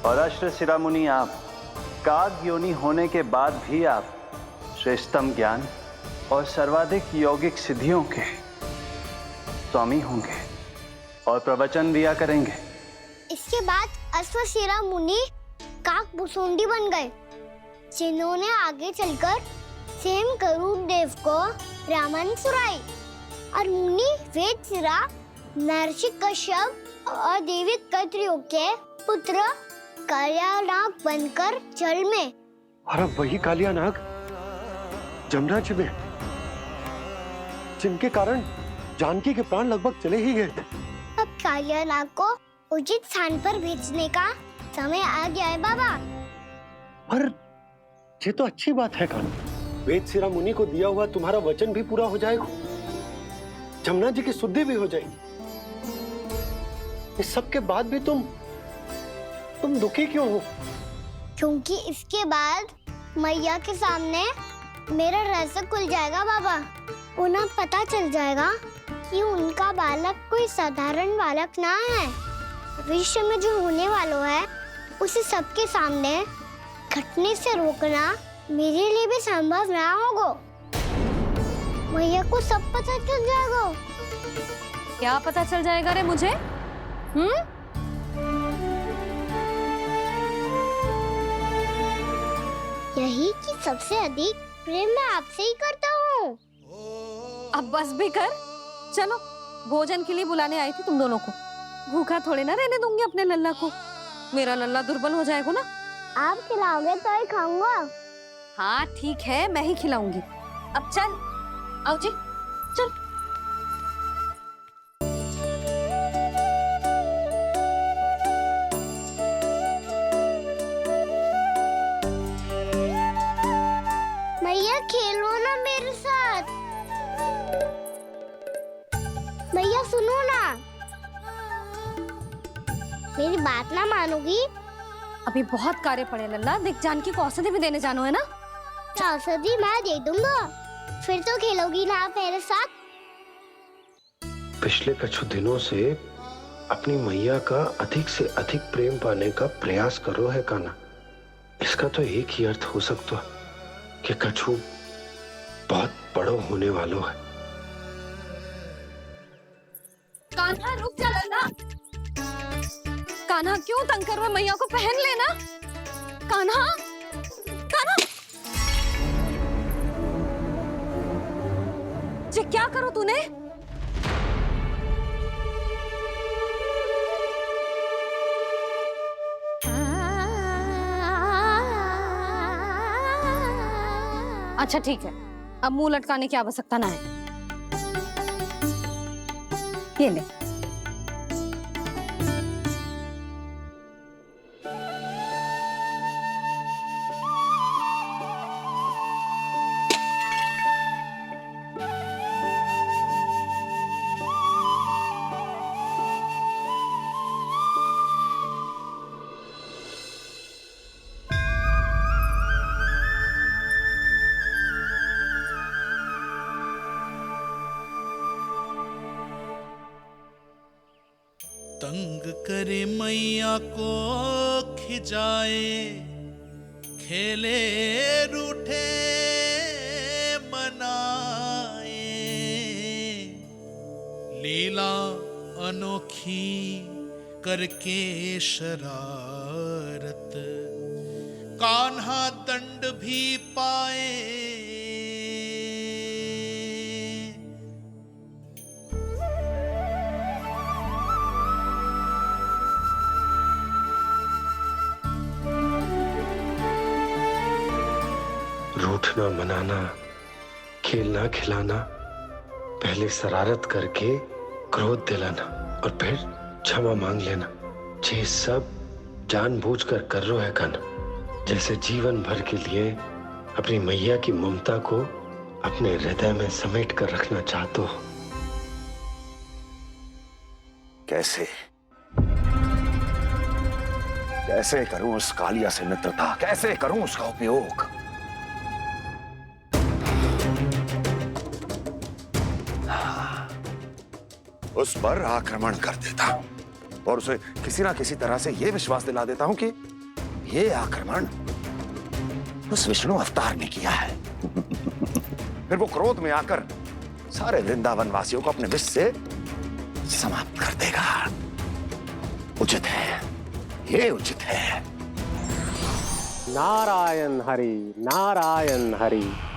Speaker 5: और अश्व शिरोमुनि, आप काग योनि होने के बाद भी आप श्रेष्ठतम ज्ञान और सर्वाधिक यौगिक सिद्धियों के स्वामी होंगे और प्रवचन दिया करेंगे।
Speaker 3: इसके बाद अश्वशिरा मुनि काक भुसुंडी बन गए, जिन्होंने आगे चलकर सेम गरुड़ देव को रामायण सुनाई। और मुनि वेदशिरा महर्षि कश्यप और देवी कत्रियों के पुत्र कालियानाग बनकर जल में।
Speaker 17: और अब वही कालियानाग जमुना जी में, जिनके कारण जानकी के प्राण लगभग चले ही गए थे।
Speaker 3: अब कालियानाग को उचित स्थान पर भेजने का समय आ गया है बाबा।
Speaker 17: और ये तो अच्छी बात है कान्हा, वेदशिरा मुनि को दिया हुआ तुम्हारा वचन भी पूरा हो जाएगा, जमुना जी की शुद्धि भी हो जाएगी। इस सब के बाद भी तुम दुखी क्यों हो?
Speaker 3: क्योंकि इसके बाद मैया के सामने मेरा रहस्य खुल जाएगा बाबा। उन्हें पता चल जाएगा कि उनका बालक कोई साधारण बालक ना है। भविष्य में जो होने वाला है उसे सबके सामने घटने से रोकना मेरे लिए भी संभव ना होगा। मैया को सब पता चल जाएगा।
Speaker 8: क्या पता चल जाएगा रे मुझे?
Speaker 3: यही कि सबसे अधिक प्रेम मैं आपसे ही करता हूँ।
Speaker 8: अब बस भी कर, चलो भोजन के लिए बुलाने आई थी तुम दोनों को। भूखा थोड़े ना रहने दूंगी अपने लल्ला को, मेरा लल्ला दुर्बल हो जाएगा ना।
Speaker 3: आप खिलाओगे तो ही खाऊंगा।
Speaker 8: हाँ ठीक है, मैं ही खिलाऊंगी। अब चल, आओ जी चल।
Speaker 3: मैया खेलो ना मेरे साथ। मैया सुनो ना, मेरी बात ना मानोगी?
Speaker 8: अभी बहुत कार्य पड़े लल्ला, देख जानकी को औषधि भी देने जानो है ना।
Speaker 3: औषधि मैं दे दूंगा, फिर तो खेलोगी ना आप मेरे साथ?
Speaker 20: पिछले कुछ दिनों से अपनी मैया का अधिक से अधिक प्रेम पाने का प्रयास करो है कान्हा। इसका तो एक ही अर्थ हो सकता कि कछु बहुत बड़ो होने वालों है।
Speaker 8: कान्हा रुक जा लल्ला। कान्हा क्यों तंग कर रहा है? मैया को पहन लेना। कान्हा, कान्हा, ये क्या करो तूने? अच्छा ठीक है, अब मुंह लटकाने की आवश्यकता ना है। ये ले।
Speaker 15: तंग करे मैया को खिजाए, खेले रूठे मनाए, लीला अनोखी करके शरारत, कान्हा दंड भी पाए।
Speaker 20: रूठना मनाना, खेलना खिलाना, पहले शरारत करके क्रोध दिलाना और फिर क्षमा मांग लेना, ये सब जानबूझकर कर रहे है कान्हा। जैसे जीवन भर के लिए अपनी मैया की ममता को अपने हृदय में समेट कर रखना चाहते हो।
Speaker 18: कैसे कैसे करूं उस कालिया से मित्रता, कैसे करूं उसका उपयोग? उस पर आक्रमण कर देता हूं और उसे किसी ना किसी तरह से यह विश्वास दिला देता हूं कि यह आक्रमण उस विष्णु अवतार ने किया है। फिर वो क्रोध में आकर सारे वृंदावन वासियों को अपने विष से समाप्त कर देगा। उचित है, ये उचित है।
Speaker 10: नारायण हरि, नारायण हरि।